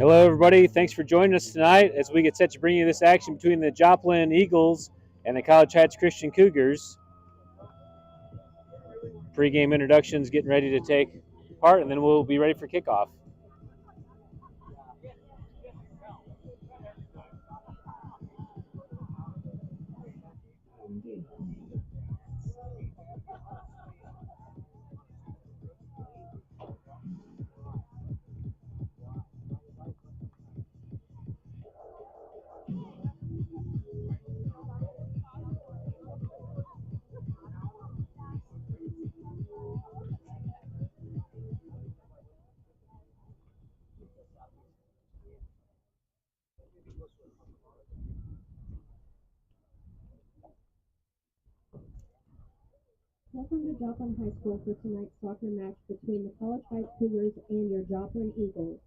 Hello, everybody. Thanks for joining us tonight as we get set to bring you this action between the Joplin Eagles and the College Heights Christian Cougars. Pre-game introductions getting ready to take part, and then we'll be ready for kickoff. Welcome to Joplin High School for tonight's soccer match between the College Heights Cougars and your Joplin Eagles.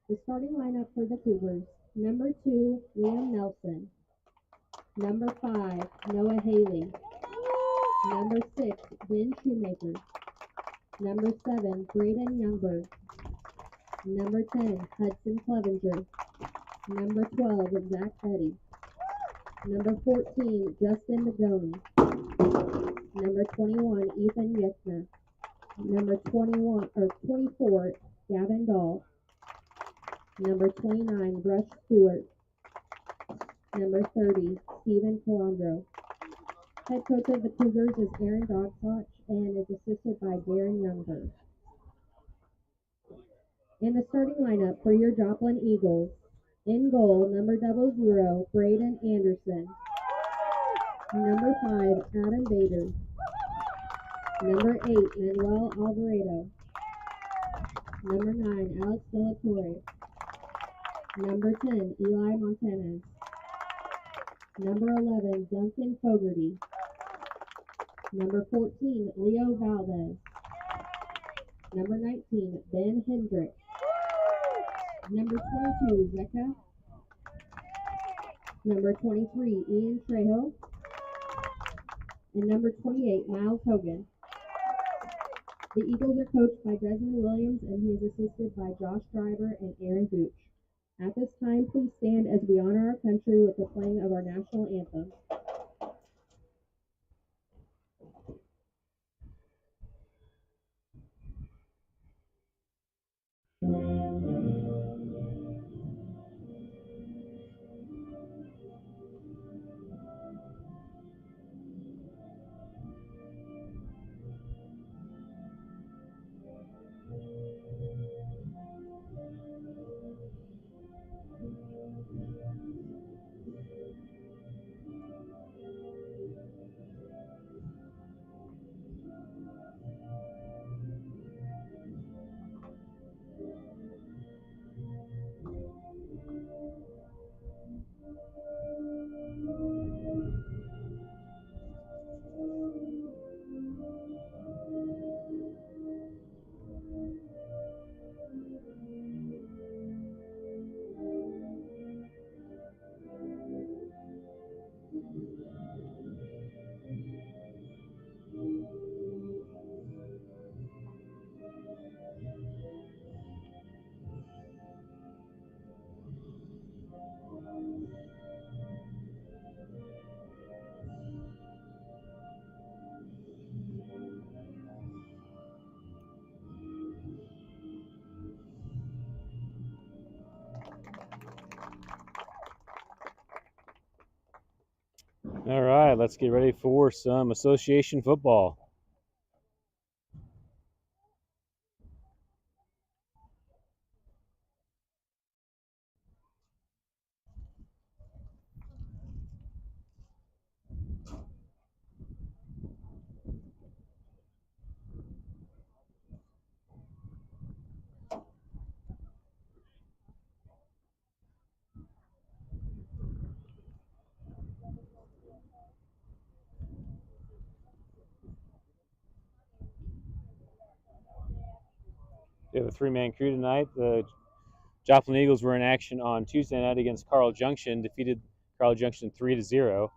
The starting lineup for the Cougars: number 2, Liam Nelson; number 5, Noah Haley; number 6, Ben Shoemaker; number 7, Braden Youngberg; number 10, Hudson Clevenger; number 12, Zach Petty; number 14, Justin Magoni; number 21, Ethan Yechna; number 24, Gavin Dahl; number 29, Rush Stewart; number 30, Stephen Calandro. Head coach of the Cougars is Aaron Dogpotch and is assisted by Darren Youngberg. In the starting lineup for your Joplin Eagles: in goal, number 00, Braden Anderson; number 5, Adam Bader; number 8, Manuel Alvarado; number 9, Alex De La Torre; number 10, Eli Montanez; number 11, Duncan Fogarty; number 14, Leo Valdez; number 19, Ben Hendrick; number 22, Zeka; number 23, Ian Trejo; and number 28, Miles Hogan. The Eagles are coached by Desmond Williams, and he is assisted by Josh Driver and Aaron Gooch. At this time, please stand as we honor our country with the playing of our national anthem. All right, let's get ready for some association football. We have a three-man crew tonight. The Joplin Eagles were in action on Tuesday night against Carl Junction, defeated Carl Junction 3-0,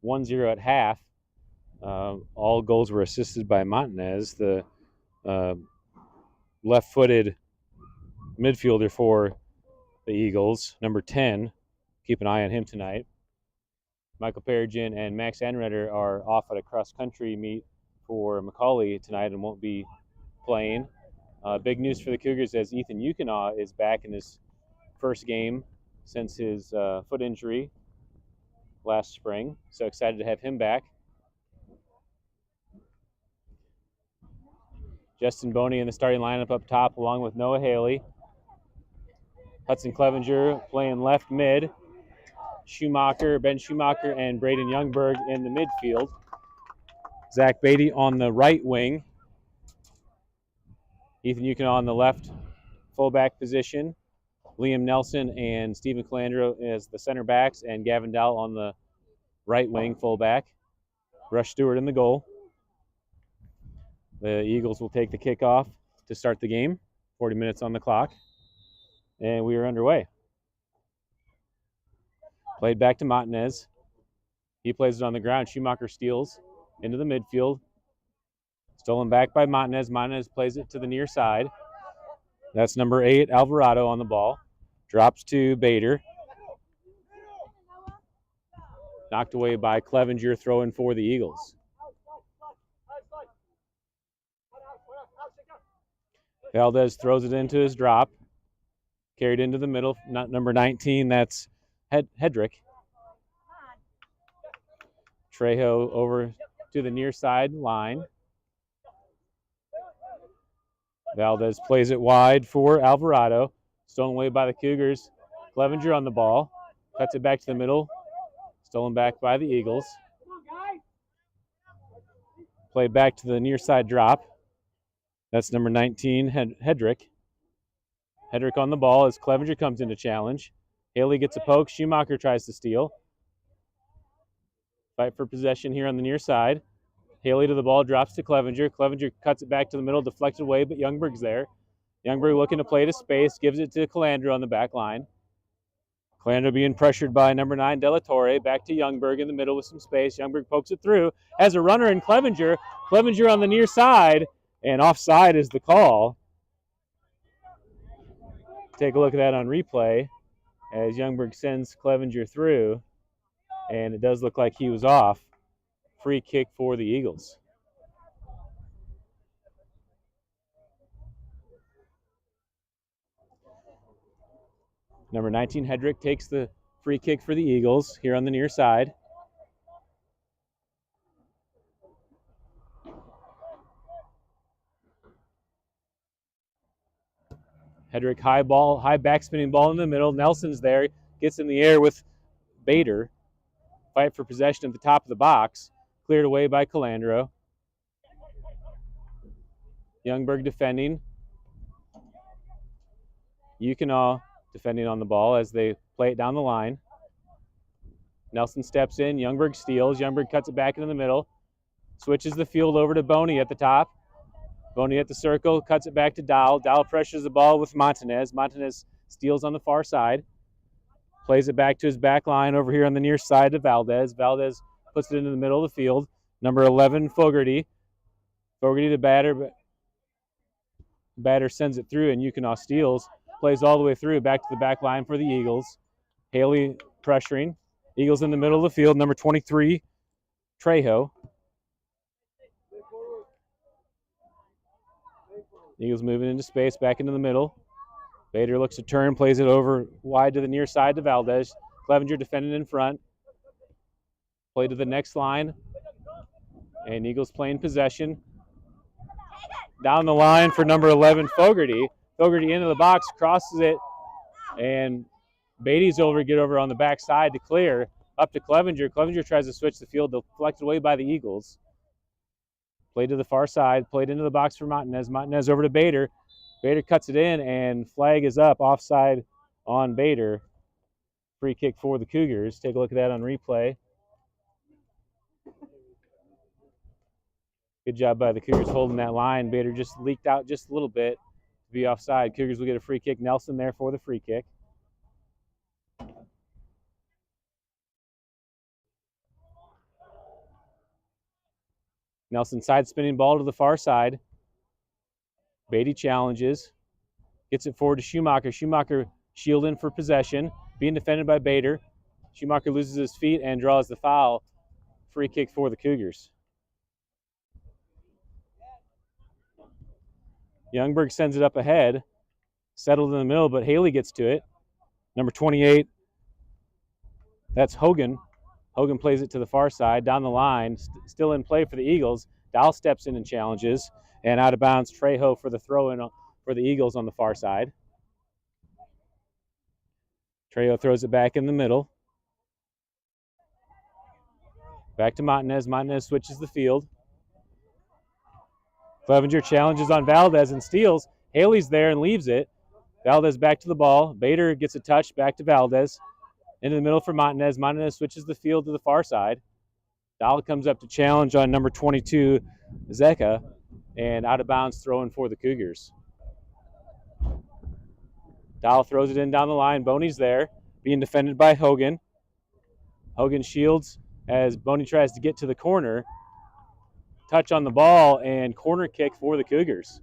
1-0 at half. All goals were assisted by Montanez, the left-footed midfielder for the Eagles. Number 10, keep an eye on him tonight. Michael Perigin and Max Anredder are off at a cross-country meet for Macaulay tonight and won't be playing. Big news for the Cougars as Ethan Yukinaw is back in his first game since his foot injury last spring. So excited to have him back. Justin Boney in the starting lineup up top along with Noah Haley. Hudson Clevenger playing left mid. Ben Schumacher, and Braden Youngberg in the midfield. Zach Beatty on the right wing. Ethan Yukinaw on the left fullback position. Liam Nelson and Stephen Calandro as the center backs, and Gavin Dowell on the right wing fullback. Rush Stewart in the goal. The Eagles will take the kickoff to start the game. 40 minutes on the clock. And we are underway. Played back to Montanez. He plays it on the ground. Schumacher steals into the midfield. Stolen back by Montanez. Montanez plays it to the near side. That's number 8, Alvarado on the ball. Drops to Bader. Knocked away by Clevenger, throw in for the Eagles. Valdez throws it into his drop. Carried into the middle. Number 19, that's Hedrick. Trejo over to the near side line. Valdez plays it wide for Alvarado. Stolen away by the Cougars. Clevenger on the ball. Cuts it back to the middle. Stolen back by the Eagles. Played back to the near side drop. That's number 19, Hedrick. Hedrick on the ball as Clevenger comes into challenge. Haley gets a poke. Schumacher tries to steal. Fight for possession here on the near side. Haley to the ball, drops to Clevenger. Clevenger cuts it back to the middle, deflected away, but Youngberg's there. Youngberg looking to play to space, gives it to Calandro on the back line. Calandro being pressured by number 9, De La Torre. Back to Youngberg in the middle with some space. Youngberg pokes it through. Has a runner in Clevenger. Clevenger on the near side, and offside is the call. Take a look at that on replay as Youngberg sends Clevenger through, and it does look like he was off. Free kick for the Eagles. Number 19, Hedrick, takes the free kick for the Eagles here on the near side. Hedrick, high backspinning ball in the middle. Nelson's there, gets in the air with Bader. Fight for possession at the top of the box. Cleared away by Calandro. Youngberg defending. Yukinaw defending on the ball as they play it down the line. Nelson steps in. Youngberg steals. Youngberg cuts it back into the middle. Switches the field over to Boney at the top. Boney at the circle. Cuts it back to Dowell. Dowell pressures the ball with Montanez. Montanez steals on the far side. Plays it back to his back line over here on the near side to Valdez. Valdez puts it into the middle of the field. Number 11, Fogarty. Fogarty to Batter. Batter sends it through, and Yukinaw steals. Plays all the way through, back to the back line for the Eagles. Haley pressuring. Eagles in the middle of the field. Number 23, Trejo. Eagles moving into space, back into the middle. Bader looks to turn, plays it over wide to the near side to Valdez. Clevenger defending in front. Play to the next line. And Eagles playing possession. Down the line for number 11, Fogarty. Fogarty into the box, crosses it, and Beatty's get over on the back side to clear. Up to Clevenger. Clevenger tries to switch the field, deflected away by the Eagles. Played to the far side, played into the box for Montanez. Montanez over to Bader. Bader cuts it in, and flag is up, offside on Bader. Free kick for the Cougars. Take a look at that on replay. Good job by the Cougars holding that line. Bader just leaked out just a little bit to be offside. Cougars will get a free kick. Nelson there for the free kick. Nelson side spinning ball to the far side. Beatty challenges. Gets it forward to Schumacher. Schumacher shielding for possession, being defended by Bader. Schumacher loses his feet and draws the foul. Free kick for the Cougars. Youngberg sends it up ahead, settled in the middle, but Haley gets to it. Number 28, that's Hogan. Hogan plays it to the far side, down the line, still in play for the Eagles. Dahl steps in and challenges, and out of bounds, Trejo for the throw-in for the Eagles on the far side. Trejo throws it back in the middle. Back to Montanez. Montanez switches the field. Clevenger challenges on Valdez and steals. Haley's there and leaves it. Valdez back to the ball. Bader gets a touch, back to Valdez. Into the middle for Montanez. Montanez switches the field to the far side. Dahl comes up to challenge on number 22, Zeka, and out of bounds throw in for the Cougars. Dahl throws it in down the line. Boney's there, being defended by Hogan. Hogan shields as Boney tries to get to the corner. Touch on the ball and corner kick for the Cougars.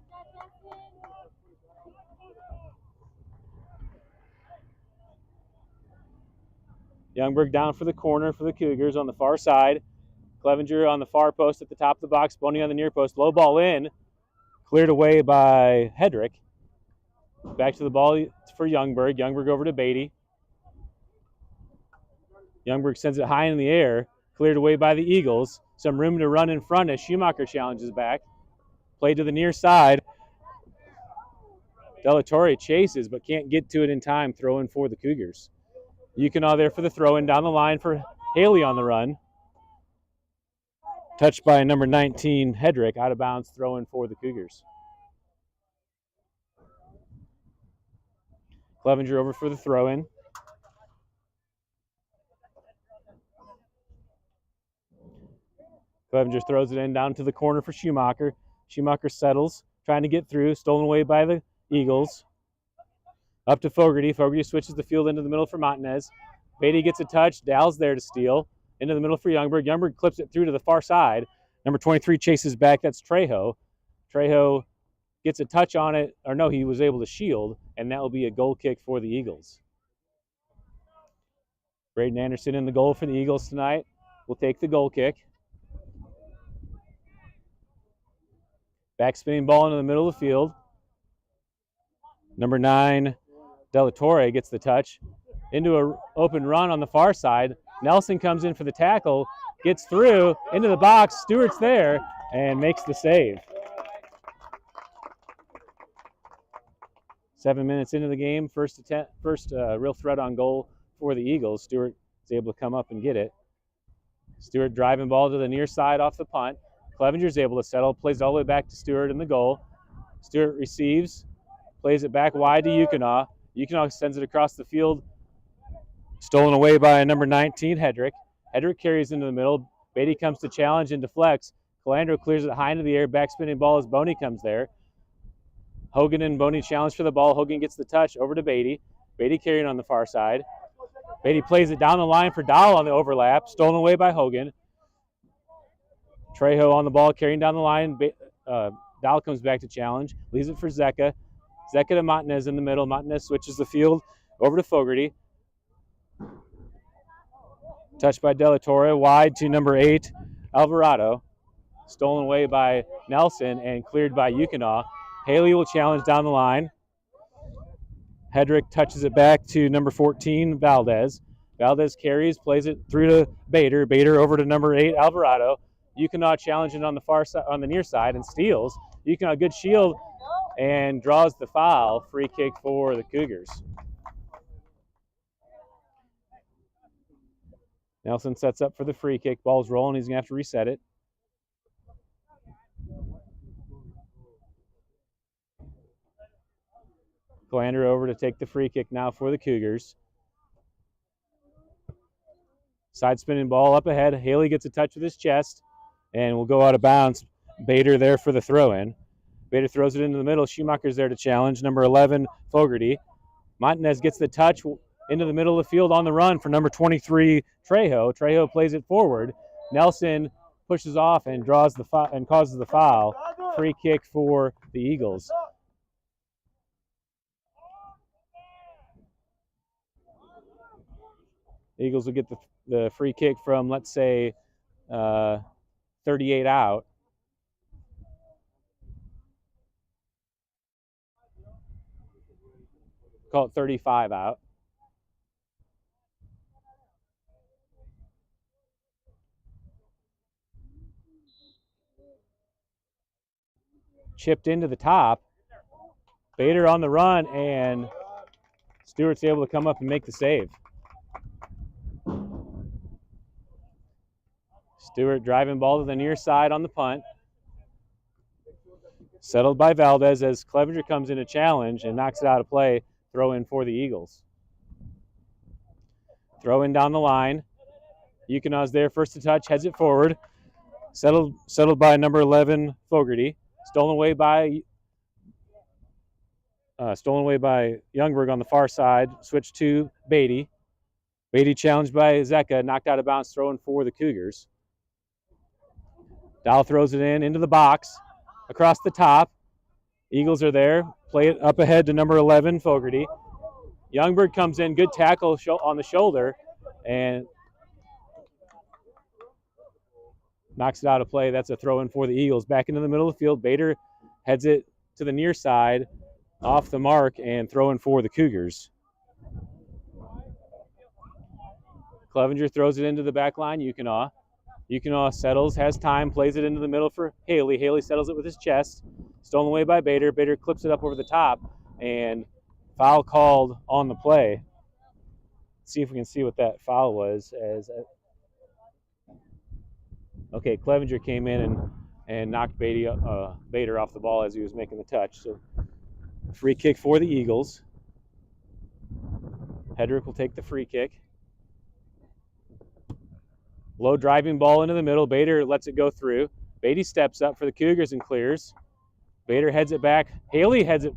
Youngberg down for the corner for the Cougars on the far side. Clevenger on the far post at the top of the box. Boney on the near post. Low ball in. Cleared away by Hedrick. Back to the ball for Youngberg. Youngberg over to Beatty. Youngberg sends it high in the air. Cleared away by the Eagles. Some room to run in front as Schumacher challenges back. Play to the near side. De La Torre chases but can't get to it in time. Throw in for the Cougars. Yukonaw there for the throw-in down the line for Haley on the run. Touched by number 19, Hedrick, out of bounds, throw-in for the Cougars. Clevenger over for the throw-in. Clevenger throws it in down to the corner for Schumacher. Schumacher settles, trying to get through, stolen away by the Eagles. Up to Fogarty. Fogarty switches the field into the middle for Montanez. Beatty gets a touch. Dow's there to steal. Into the middle for Youngberg. Youngberg clips it through to the far side. Number 23 chases back. That's Trejo. Trejo gets a touch on it. Or no, he was able to shield, and that will be a goal kick for the Eagles. Braden Anderson in the goal for the Eagles tonight will take the goal kick. Back spinning ball into the middle of the field. Number 9, De La Torre gets the touch. Into an open run on the far side. Nelson comes in for the tackle, gets through, into the box. Stewart's there and makes the save. 7 minutes into the game, first real threat on goal for the Eagles. Stewart is able to come up and get it. Stewart driving ball to the near side off the punt. Clevenger's able to settle, plays it all the way back to Stewart in the goal. Stewart receives, plays it back wide to Yukonaw. Yukonaw sends it across the field. Stolen away by number 19, Hedrick. Hedrick carries into the middle. Beatty comes to challenge and deflects. Calandro clears it high into the air. Back spinning ball as Boney comes there. Hogan and Boney challenge for the ball. Hogan gets the touch over to Beatty. Beatty carrying on the far side. Beatty plays it down the line for Dahl on the overlap. Stolen away by Hogan. Trejo on the ball, carrying down the line. Dahl comes back to challenge. Leaves it for Zeka. Zeka to Montanez in the middle. Montanez switches the field over to Fogarty. Touched by De La Torre, wide to number 8, Alvarado. Stolen away by Nelson and cleared by Yukonaw. Haley will challenge down the line. Hedrick touches it back to number 14, Valdez. Valdez carries, plays it through to Bader. Bader over to number 8, Alvarado. Yukonaw challenging on the far side, on the near side, and steals. Yukonaw, good shield, and draws the foul. Free kick for the Cougars. Nelson sets up for the free kick. Ball's rolling. He's going to have to reset it. Calandro over to take the free kick now for the Cougars. Side spinning ball up ahead. Haley gets a touch with his chest and will go out of bounds. Bader there for the throw-in. Bader throws it into the middle. Schumacher's there to challenge. Number 11, Fogarty. Montanez gets the touch into the middle of the field on the run for number 23, Trejo. Trejo plays it forward. Nelson pushes off and draws the and causes the foul. Free kick for the Eagles. Eagles will get the free kick from, let's say, 38 out. Call it 35 out. Chipped into the top. Bader on the run, and Stewart's able to come up and make the save. Stewart driving ball to the near side on the punt. Settled by Valdez as Clevenger comes in a challenge and knocks it out of play. Throw in for the Eagles. Throw in down the line. Yukonaw's there, first to touch, heads it forward. Settled by number 11, Fogarty. Stolen away by Youngberg on the far side. Switch to Beatty. Beatty challenged by Zeka, knocked out of bounds, throwing for the Cougars. Dow throws it into the box, across the top. Eagles are there. Play it up ahead to number 11, Fogarty. Youngberg comes in, good tackle on the shoulder, and knocks it out of play. That's a throw in for the Eagles. Back into the middle of the field. Bader heads it to the near side, off the mark, and throw in for the Cougars. Clevenger throws it into the back line. Yukonaw settles, has time, plays it into the middle for Haley. Haley settles it with his chest. Stolen away by Bader. Bader clips it up over the top, and foul called on the play. Let's see if we can see what that foul was. Okay, Clevenger came in and knocked Bader off the ball as he was making the touch. So free kick for the Eagles. Hedrick will take the free kick. Low driving ball into the middle. Bader lets it go through. Beatty steps up for the Cougars and clears. Bader heads it back. Haley heads it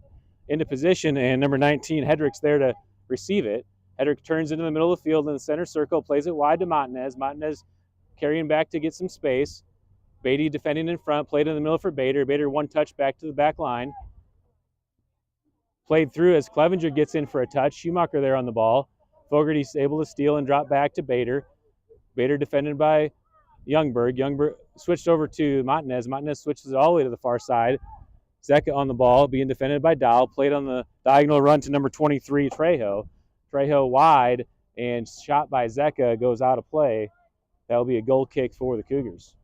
into position, and number 19, Hedrick's there to receive it. Hedrick turns into the middle of the field in the center circle, plays it wide to Montanez. Montanez carrying back to get some space. Beatty defending in front, played in the middle for Bader. Bader one touch back to the back line. Played through as Clevenger gets in for a touch. Schumacher there on the ball. Fogarty's able to steal and drop back to Bader. Bader defended by Youngberg. Youngberg switched over to Montanez. Montanez switches it all the way to the far side. Zeka on the ball, being defended by Dow. Played on the diagonal run to number 23, Trejo. Trejo wide, and shot by Zeka goes out of play. That'll be a goal kick for the Cougars.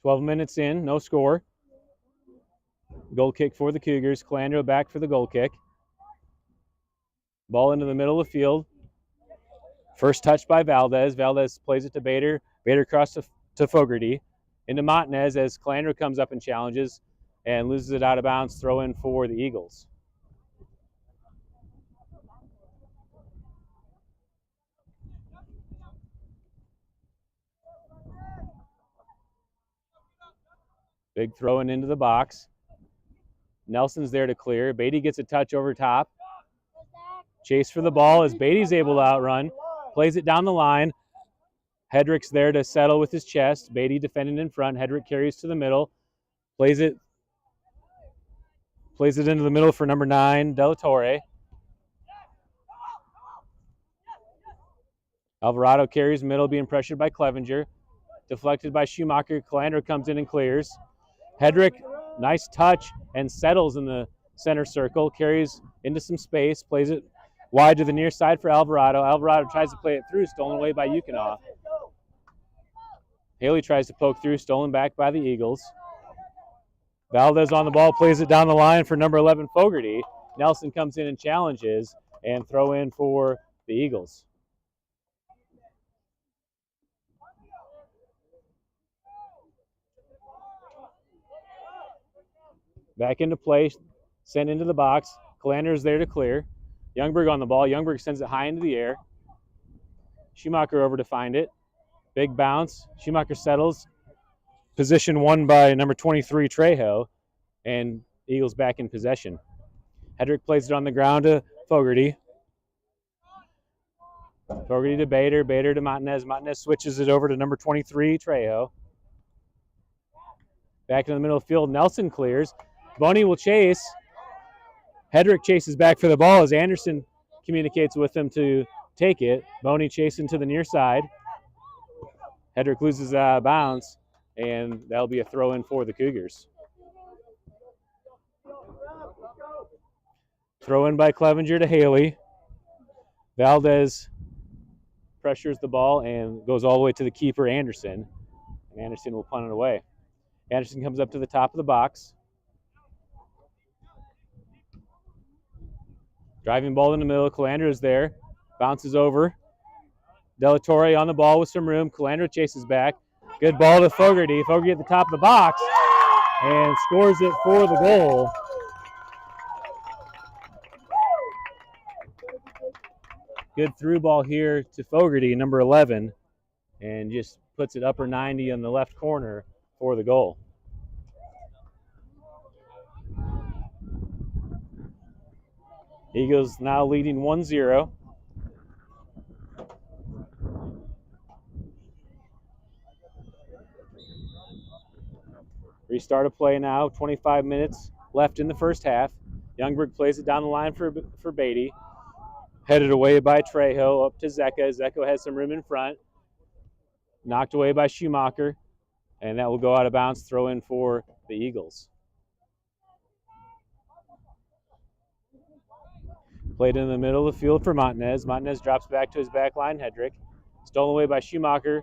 "12 minutes in, no score. Goal kick for the Cougars. Calandro back for the goal kick. Ball into the middle of the field. First touch by Valdez. Valdez plays it to Bader. Bader across to Fogarty. Into Montanez as Calandro comes up and challenges and loses it out of bounds. Throw in for the Eagles. Big throw into the box. Nelson's there to clear. Beatty gets a touch over top. Chase for the ball as Beatty's able to outrun. Plays it down the line. Hedrick's there to settle with his chest. Beatty defending in front. Hedrick carries to the middle. Plays it into the middle for number 9, Della Torre. Alvarado carries middle, being pressured by Clevenger. Deflected by Schumacher. Calandro comes in and clears. Hedrick, nice touch, and settles in the center circle. Carries into some space. Plays it wide to the near side for Alvarado. Alvarado tries to play it through. Stolen away by Yukonaw. Haley tries to poke through. Stolen back by the Eagles. Valdez on the ball. Plays it down the line for number 11, Fogarty. Nelson comes in and challenges and throw in for the Eagles. Back into play, sent into the box. Calandro's there to clear. Youngberg on the ball. Youngberg sends it high into the air. Schumacher over to find it. Big bounce. Schumacher settles. Position won by number 23, Trejo. And Eagles back in possession. Hedrick plays it on the ground to Fogarty. Fogarty to Bader. Bader to Montanez. Montanez switches it over to number 23, Trejo. Back in the middle of the field, Nelson clears. Boney will chase. Hedrick chases back for the ball as Anderson communicates with him to take it. Boney chasing to the near side. Hedrick loses bounds, and that'll be a throw in for the Cougars. Throw in by Clevenger to Haley. Valdez pressures the ball and goes all the way to the keeper, Anderson. And Anderson will punt it away. Anderson comes up to the top of the box. Driving ball in the middle. Calandra is there. Bounces over. Delatorre on the ball with some room. Calandra chases back. Good ball to Fogarty. Fogarty at the top of the box and scores it for the goal. Good through ball here to Fogarty, number 11, and just puts it upper 90 on the left corner for the goal. Eagles now leading 1-0. Restart of play now, 25 minutes left in the first half. Youngberg plays it down the line for Beatty. Headed away by Trejo, up to Zecca. Zecca has some room in front. Knocked away by Schumacher, and that will go out of bounds, throw in for the Eagles. Played in the middle of the field for Montanez. Montanez drops back to his back line, Hedrick. Stolen away by Schumacher.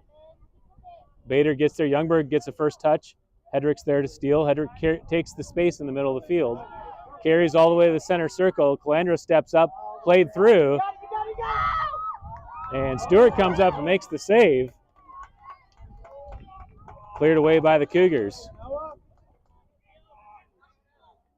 Bader gets there. Youngberg gets a first touch. Hedrick's there to steal. Hedrick takes the space in the middle of the field. Carries all the way to the center circle. Calandra steps up, played through. And Stewart comes up and makes the save. Cleared away by the Cougars.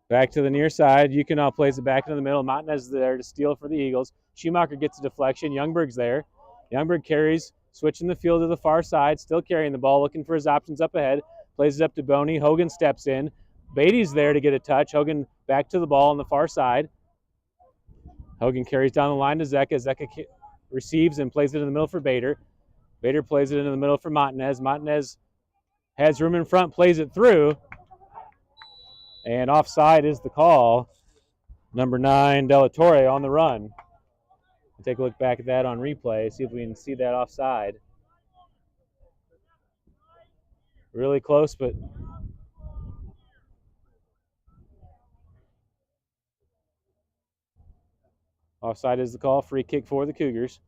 Back to the near side. Yukonov plays it back into the middle. Montanez is there to steal for the Eagles. Schumacher gets a deflection. Youngberg's there. Youngberg carries, switching the field to the far side, still carrying the ball, looking for his options up ahead. Plays it up to Boney. Hogan steps in. Beatty's there to get a touch. Hogan back to the ball on the far side. Hogan carries down the line to Zecca. Zecca receives and plays it in the middle for Bader. Bader plays it into the middle for Montanez. Montanez has room in front, plays it through. And offside is the call. Number 9, Delatorre on the run. We'll take a look back at that on replay, see if we can see that offside. Really close, but offside is the call. Free kick for the Cougars.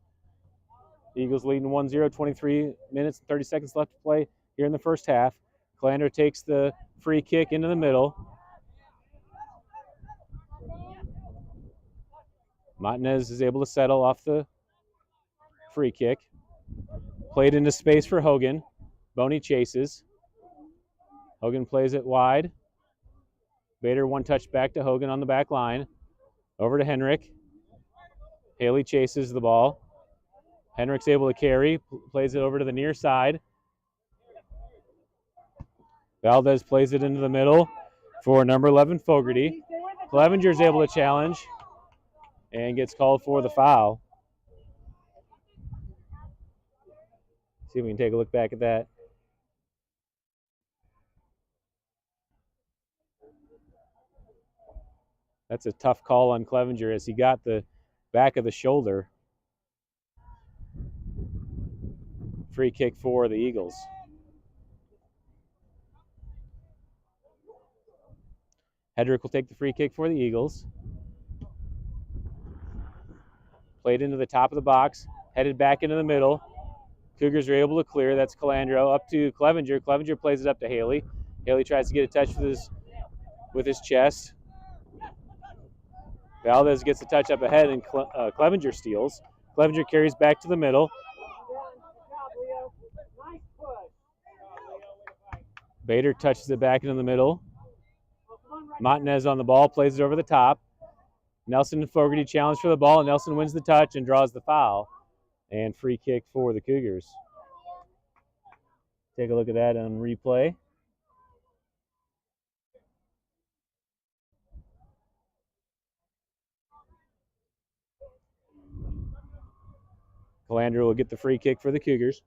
Eagles leading 1-0, 23 minutes and 30 seconds left to play here in the first half. Calandra takes the free kick into the middle. Montanez is able to settle off the free kick. Played into space for Hogan. Boney chases. Hogan plays it wide. Bader one touch back to Hogan on the back line. Over to Henrik. Haley chases the ball. Henrik's able to carry. Plays it over to the near side. Valdez plays it into the middle for number 11, Fogarty. Clevenger's able to challenge and gets called for the foul. See if we can take a look back at that. That's a tough call on Clevenger as he got the back of the shoulder. Free kick for the Eagles. Hedrick will take the free kick for the Eagles. Played into the top of the box, headed back into the middle. Cougars are able to clear. That's Calandro up to Clevenger. Clevenger plays it up to Haley. Haley tries to get a touch with his chest. Valdez gets a touch up ahead, and Clevenger steals. Clevenger carries back to the middle. Bader touches it back into the middle. Montanez on the ball, plays it over the top. Nelson and Fogarty challenge for the ball, and Nelson wins the touch and draws the foul. And free kick for the Cougars. Take a look at that on replay. Calandra will get the free kick for the Cougars.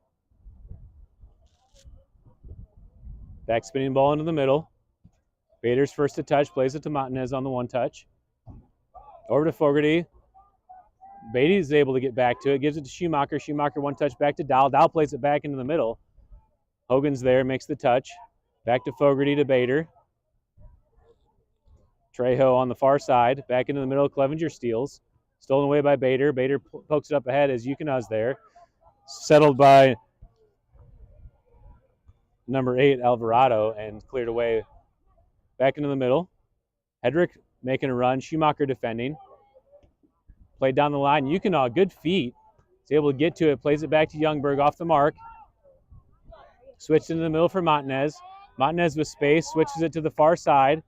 Back spinning ball into the middle. Bader's first to touch, plays it to Montanez on the one touch. Over to Fogarty. Beatty's able to get back to it, gives it to Schumacher. Schumacher one touch back to Dow. Dow plays it back into the middle. Hogan's there, makes the touch. Back to Fogarty to Bader. Trejo on the far side, back into the middle. Clevenger steals. Stolen away by Bader. Bader pokes it up ahead as Yukona's there. Settled by number 8, Alvarado, and cleared away back into the middle. Hedrick making a run. Schumacher defending. Played down the line. Yukona, good feet. Is able to get to it. Plays it back to Youngberg off the mark. Switched into the middle for Montanez. Montanez with space. Switches it to the far side.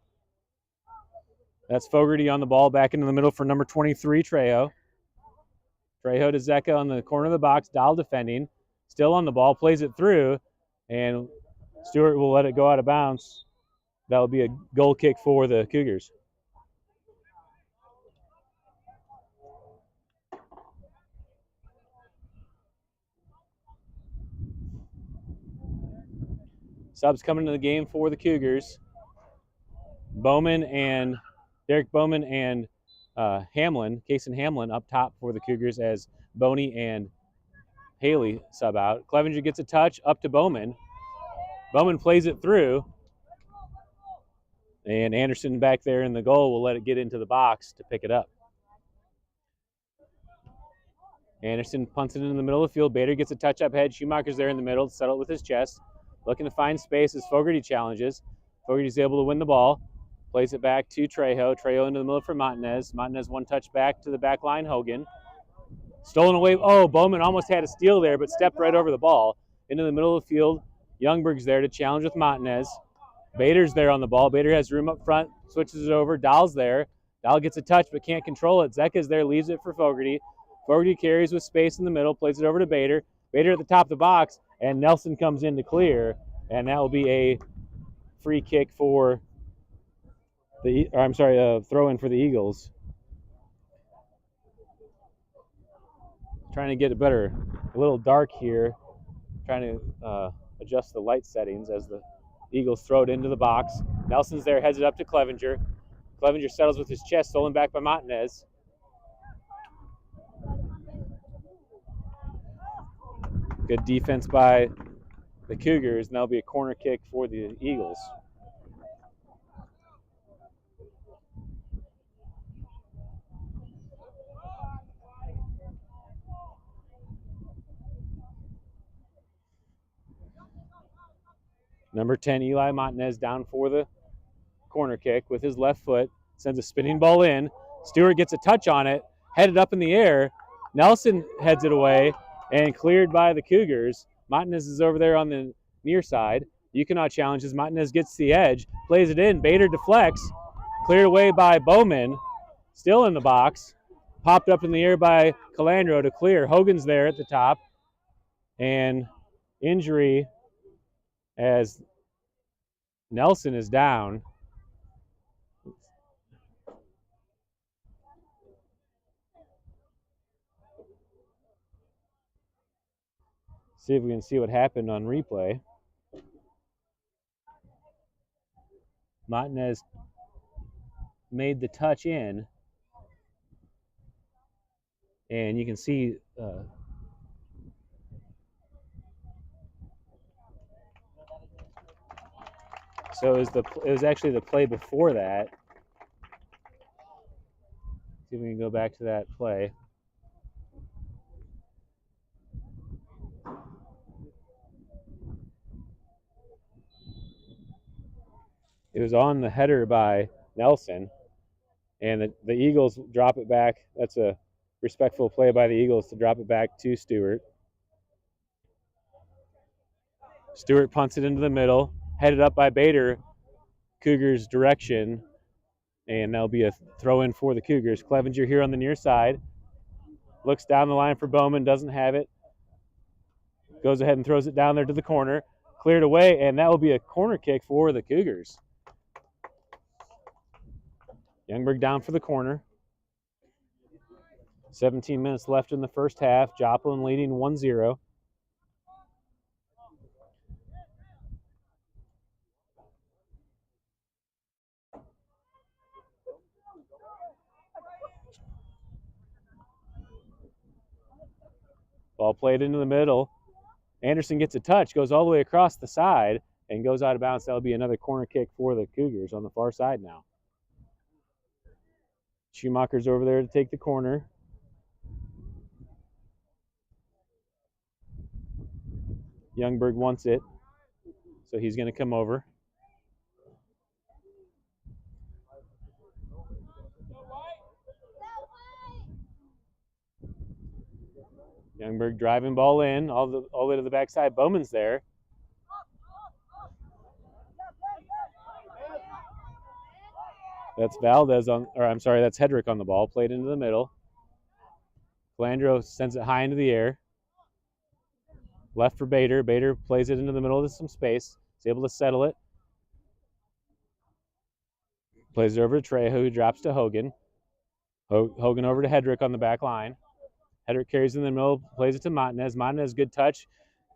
That's Fogarty on the ball. Back into the middle for number 23, Trejo. Trejo to Zecca on the corner of the box. Dahl defending. Still on the ball. Plays it through. And Stewart will let it go out of bounds. That will be a goal kick for the Cougars. Subs coming to the game for the Cougars. Derek Bowman and Hamlin, Kason Hamlin up top for the Cougars as Boney and Haley sub out. Clevenger gets a touch up to Bowman. Bowman plays it through. And Anderson back there in the goal will let it get into the box to pick it up. Anderson punts it in the middle of the field. Bader gets a touch up head. Schumacher's there in the middle to settle it with his chest. Looking to find space as Fogarty challenges. Fogarty's able to win the ball. Plays it back to Trejo. Trejo into the middle for Montanez. Montanez one touch back to the back line, Hogan. Stolen away. Oh, Bowman almost had a steal there, but stepped right over the ball. Into the middle of the field. Youngberg's there to challenge with Montanez. Bader's there on the ball. Bader has room up front. Switches it over. Dahl's there. Dahl gets a touch but can't control it. Zecca's there. Leaves it for Fogarty. Fogarty carries with space in the middle. Plays it over to Bader. Bader at the top of the box. And Nelson comes in to clear. And that will be a free kick for throw in for the Eagles. Trying to get a little dark here. Trying to adjust the light settings as the Eagles throw it into the box. Nelson's there, heads it up to Clevenger. Clevenger settles with his chest, stolen back by Montanez. Good defense by the Cougars, and that'll be a corner kick for the Eagles. Number 10, Eli Montanez down for the corner kick with his left foot. Sends a spinning ball in. Stewart gets a touch on it, headed up in the air. Nelson heads it away and cleared by the Cougars. Montanez is over there on the near side. Yukona challenges. Montanez gets the edge, plays it in. Bader deflects. Cleared away by Bowman. Still in the box. Popped up in the air by Calandro to clear. Hogan's there at the top. And injury as Nelson is down. See if we can see what happened on replay. Montanez made the touch in, and you can see so it was actually the play before that. See if we can go back to that play. It was on the header by Nelson, and the Eagles drop it back. That's a respectful play by the Eagles to drop it back to Stewart. Stewart punts it into the middle, headed up by Bader, Cougars direction, and that'll be a throw-in for the Cougars. Clevenger here on the near side. Looks down the line for Bowman, doesn't have it. Goes ahead and throws it down there to the corner. Cleared away, and that will be a corner kick for the Cougars. Youngberg down for the corner. 17 minutes left in the first half. Joplin leading 1-0. Ball played into the middle. Anderson gets a touch, goes all the way across the side, and goes out of bounds. That'll be another corner kick for the Cougars on the far side now. Schumacher's over there to take the corner. Youngberg wants it, so he's going to come over. Youngberg driving ball in, all the way to the backside. Bowman's there. That's Valdez on, or I'm sorry, that's Hedrick on the ball. Played into the middle. Calandro sends it high into the air. Left for Bader. Bader plays it into the middle of some space. He's able to settle it. Plays it over to Trejo, who drops to Hogan. Hogan over to Hedrick on the back line. Hedrick carries in the middle, plays it to Montanez. Montanez, good touch.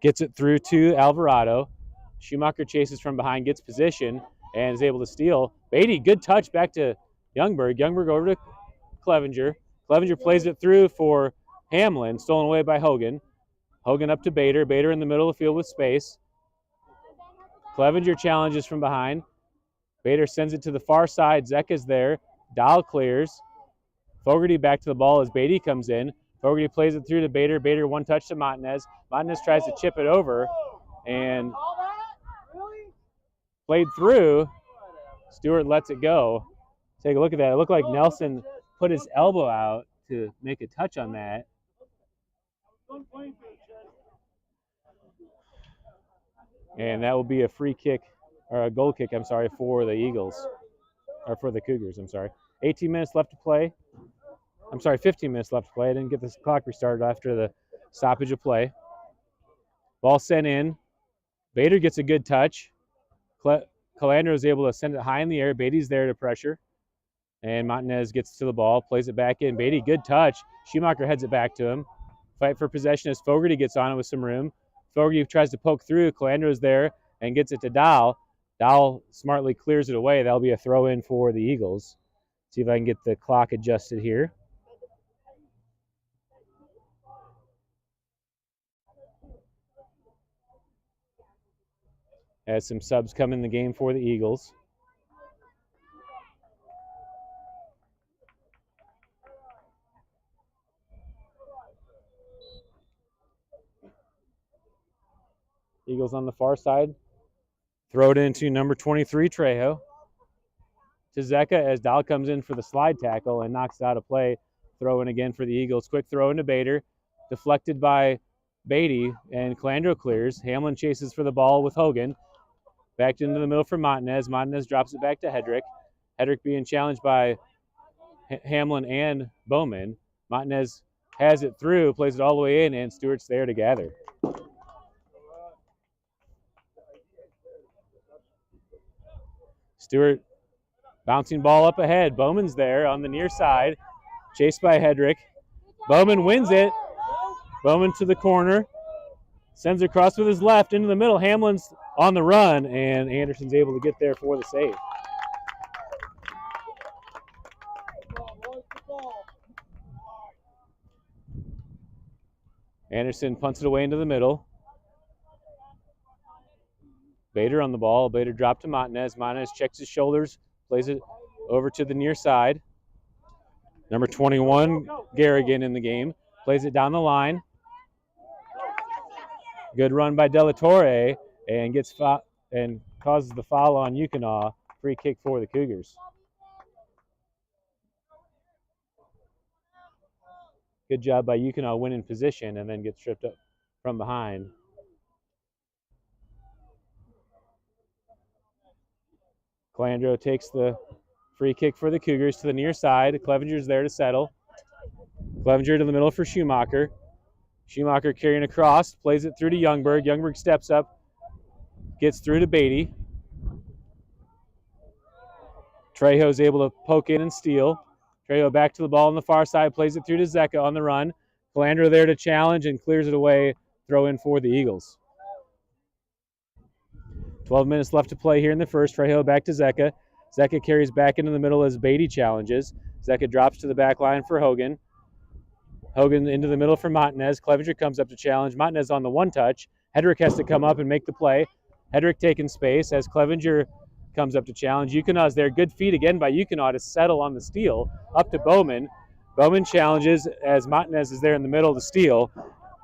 Gets it through to Alvarado. Schumacher chases from behind, gets position, and is able to steal. Beatty, good touch back to Youngberg. Youngberg over to Clevenger. Clevenger plays it through for Hamlin, stolen away by Hogan. Hogan up to Bader. Bader in the middle of the field with space. Clevenger challenges from behind. Bader sends it to the far side. Zecca's there. Dahl clears. Fogarty back to the ball as Beatty comes in. Fogarty plays it through to Bader. Bader one touch to Montanez. Montanez tries to chip it over and played through. Stewart lets it go. Take a look at that. It looked like Nelson put his elbow out to make a touch on that. And that will be a free kick, or a goal kick, I'm sorry, for the Eagles. Or for the Cougars, I'm sorry. 18 minutes left to play. I'm sorry, 15 minutes left to play. I didn't get this clock restarted after the stoppage of play. Ball sent in. Bader gets a good touch. Calandro is able to send it high in the air. Beatty's there to pressure. And Montanez gets to the ball, plays it back in. Beatty, good touch. Schumacher heads it back to him. Fight for possession as Fogarty gets on it with some room. Fogarty tries to poke through. Calandro's there and gets it to Dahl. Dahl smartly clears it away. That'll be a throw in for the Eagles. See if I can get the clock adjusted here. As some subs come in the game for the Eagles. Eagles on the far side. Throw it into number 23, Trejo. To Zecca as Dahl comes in for the slide tackle and knocks it out of play. Throw in again for the Eagles. Quick throw into Bader. Deflected by Beatty, and Calandro clears. Hamlin chases for the ball with Hogan. Back into the middle for Montanez. Montanez drops it back to Hedrick. Hedrick being challenged by Hamlin and Bowman. Montanez has it through, plays it all the way in, and Stewart's there to gather. Stewart bouncing ball up ahead. Bowman's there on the near side, chased by Hedrick. Bowman wins it. Bowman to the corner. Sends it across with his left into the middle. Hamlin's on the run, and Anderson's able to get there for the save. Anderson punts it away into the middle. Bader on the ball. Bader dropped to Montanez. Montanez checks his shoulders, plays it over to the near side. Number 21, Garrigan in the game. Plays it down the line. Good run by De La Torre, and gets and causes the foul on Yukonaw. Free kick for the Cougars. Good job by Yukonaw winning position and then gets tripped up from behind. Calandro takes the free kick for the Cougars to the near side. Clevenger's there to settle. Clevenger to the middle for Schumacher. Schumacher carrying across, plays it through to Youngberg. Youngberg steps up, gets through to Beatty. Trejo's able to poke in and steal. Trejo back to the ball on the far side, plays it through to Zecca on the run. Calandro there to challenge and clears it away. Throw in for the Eagles. 12 minutes left to play here in the first. Trejo back to Zecca. Zecca carries back into the middle as Beatty challenges. Zecca drops to the back line for Hogan. Hogan into the middle for Montanez. Clevenger comes up to challenge. Montanez on the one touch. Hedrick has to come up and make the play. Hedrick taking space as Clevenger comes up to challenge. Yukonaw's there. Good feed again by Yukonaw to settle on the steal. Up to Bowman. Bowman challenges as Montanez is there in the middle of the steal.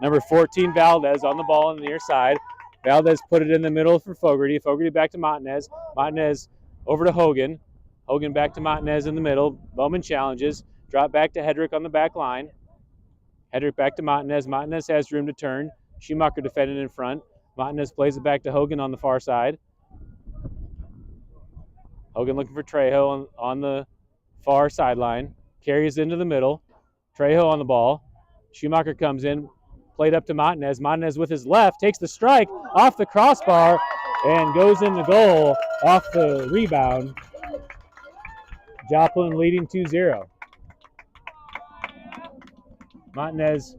Number 14, Valdez on the ball on the near side. Valdez put it in the middle for Fogarty. Fogarty back to Montanez. Montanez over to Hogan. Hogan back to Montanez in the middle. Bowman challenges. Drop back to Hedrick on the back line. Hedrick back to Montanez. Montanez has room to turn. Schumacher defending in front. Montanez plays it back to Hogan on the far side. Hogan looking for Trejo on the far sideline. Carries into the middle. Trejo on the ball. Schumacher comes in. Played up to Montanez. Montanez with his left takes the strike off the crossbar and goes in the goal off the rebound. Joplin leading 2-0. Montanez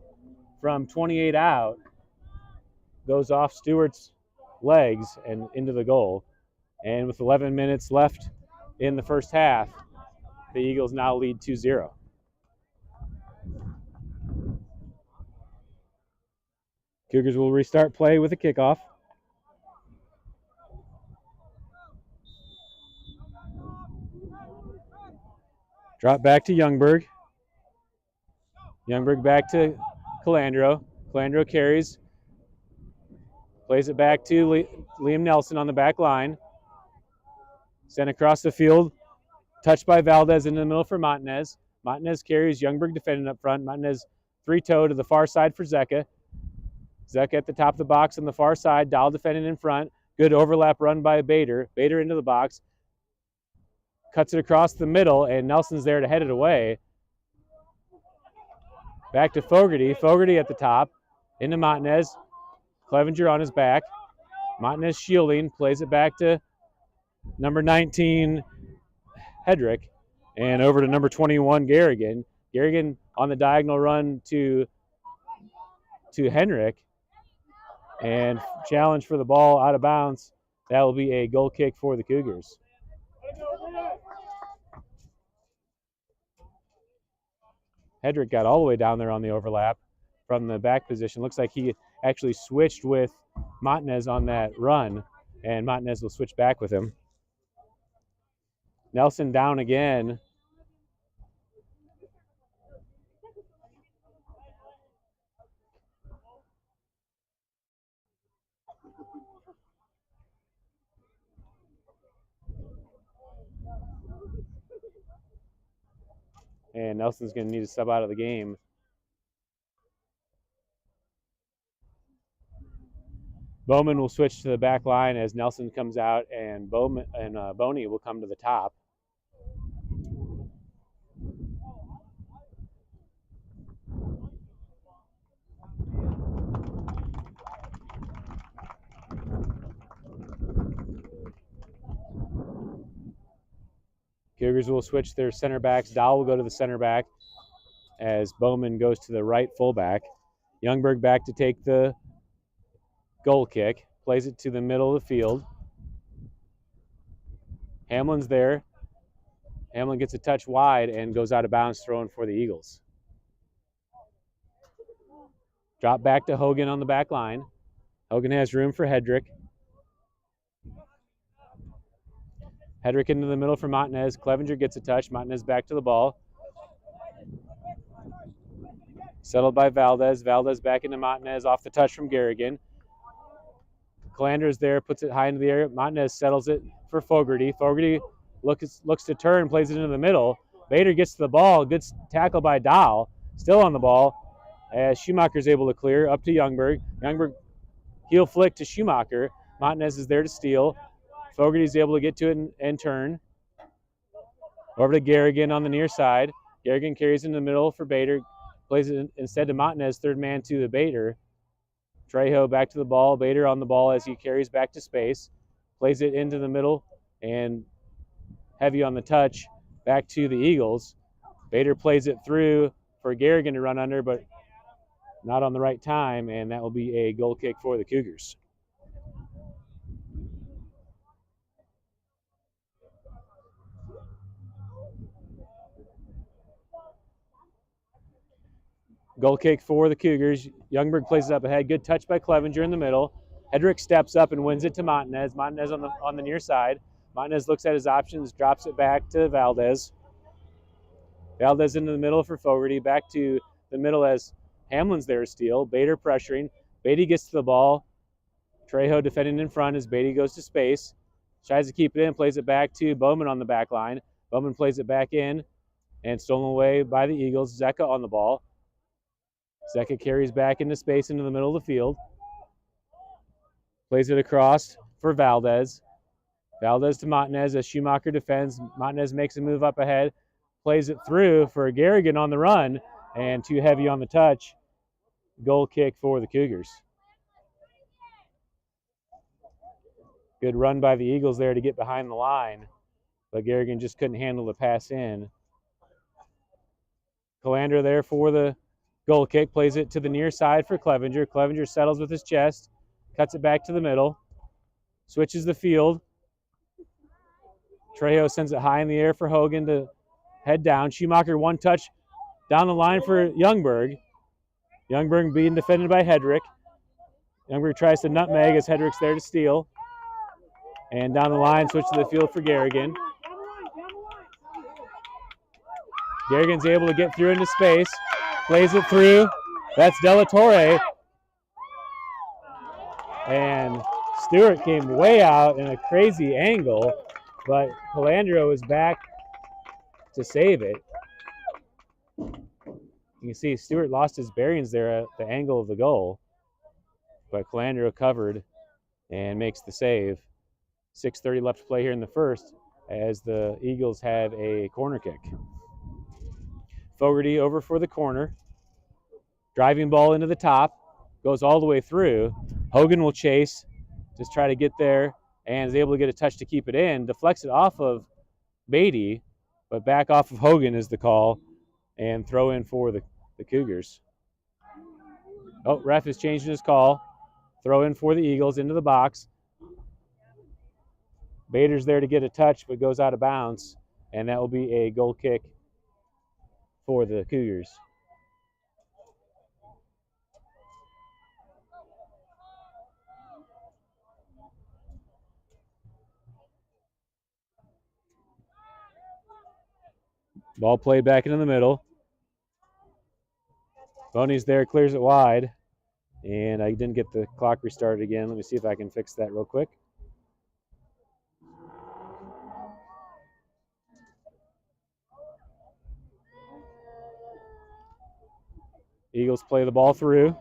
from 28 out goes off Stewart's legs and into the goal. And with 11 minutes left in the first half, the Eagles now lead 2-0. Cougars will restart play with a kickoff. Drop back to Youngberg. Youngberg back to Calandro. Calandro carries. Plays it back to Liam Nelson on the back line. Sent across the field. Touched by Valdez in the middle for Montanez. Montanez carries. Youngberg defending up front. Montanez three-toe to the far side for Zecca. Zecca at the top of the box on the far side. Dahl defending in front. Good overlap run by Bader. Bader into the box. Cuts it across the middle, and Nelson's there to head it away. Back to Fogarty. Fogarty at the top. Into Montanez. Clevenger on his back. Montanez shielding. Plays it back to number 19, Hedrick. And over to number 21, Garrigan. Garrigan on the diagonal run to Henrik. And challenge for the ball out of bounds. That will be a goal kick for the Cougars. Hedrick got all the way down there on the overlap from the back position. Looks like he actually switched with Montanez on that run, and Montanez will switch back with him. Nelson down again. And Nelson's going to need to sub out of the game. Bowman will switch to the back line as Nelson comes out, and Boney will come to the top. Cougars will switch their center backs. Dahl will go to the center back as Bowman goes to the right fullback. Youngberg back to take the goal kick. Plays it to the middle of the field. Hamlin's there. Hamlin gets a touch wide and goes out of bounds, throwing for the Eagles. Drop back to Hogan on the back line. Hogan has room for Hedrick. Hedrick into the middle for Montanez. Clevenger gets a touch. Montanez back to the ball. Settled by Valdez. Valdez back into Montanez off the touch from Garrigan. Calandra there, puts it high into the air. Montanez settles it for Fogarty. Fogarty looks to turn, plays it into the middle. Bader gets to the ball. Good tackle by Dahl. Still on the ball as Schumacher's able to clear up to Youngberg. Youngberg heel flick to Schumacher. Montanez is there to steal. Fogarty's able to get to it and turn. Over to Garrigan on the near side. Garrigan carries in the middle for Bader. Plays it instead to Montanez, third man to the Bader. Trejo back to the ball. Bader on the ball as he carries back to space. Plays it into the middle and heavy on the touch back to the Eagles. Bader plays it through for Garrigan to run under, but not on the right time, and that will be a goal kick for the Cougars. Goal kick for the Cougars. Youngberg plays it up ahead. Good touch by Clevenger in the middle. Hedrick steps up and wins it to Montanez. Montanez on the near side. Montanez looks at his options, drops it back to Valdez. Valdez into the middle for Fogarty. Back to the middle as Hamlin's there to steal. Bader pressuring. Beatty gets to the ball. Trejo defending in front as Beatty goes to space. Tries to keep it in, plays it back to Bowman on the back line. Bowman plays it back in and stolen away by the Eagles. Zecca on the ball. Zecca carries back into space into the middle of the field. Plays it across for Valdez. Valdez to Montanez as Schumacher defends. Montanez makes a move up ahead. Plays it through for Garrigan on the run and too heavy on the touch. Goal kick for the Cougars. Good run by the Eagles there to get behind the line, but Garrigan just couldn't handle the pass in. Calandra there for the goal kick, plays it to the near side for Clevenger. Clevenger settles with his chest, cuts it back to the middle, switches the field. Trejo sends it high in the air for Hogan to head down. Schumacher one touch down the line for Youngberg. Youngberg being defended by Hedrick. Youngberg tries to nutmeg as Hedrick's there to steal. And down the line, switch to the field for Garrigan. Garrigan's able to get through into space. Plays it through. That's Della Torre. And Stewart came way out in a crazy angle, but Calandro is back to save it. You can see Stewart lost his bearings there at the angle of the goal, but Calandro covered and makes the save. 6:30 left to play here in the first as the Eagles have a corner kick. Fogarty over for the corner. Driving ball into the top. Goes all the way through. Hogan will chase. Just try to get there and is able to get a touch to keep it in. Deflects it off of Beatty, but back off of Hogan is the call. And throw in for the Cougars. Oh, ref is changing his call. Throw in for the Eagles into the box. Bader's there to get a touch, but goes out of bounds. And that will be a goal kick for the Cougars. Ball played back into the middle. Boney's there, clears it wide. And I didn't get the clock restarted again. Let me see if I can fix that real quick. Eagles play the ball through.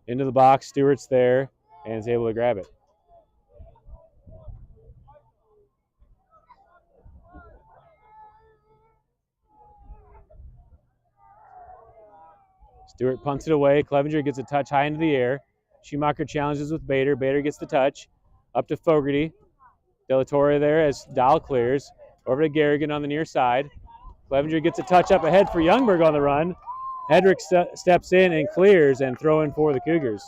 Into the box, Stewart's there and is able to grab it. Stewart punts it away. Clevenger gets a touch high into the air. Schumacher challenges with Bader. Bader gets the touch. Up to Fogarty. Della Torre there as Dahl clears. Over to Garrigan on the near side. Clevenger gets a touch up ahead for Youngberg on the run. Hedrick steps in and clears and throw in for the Cougars.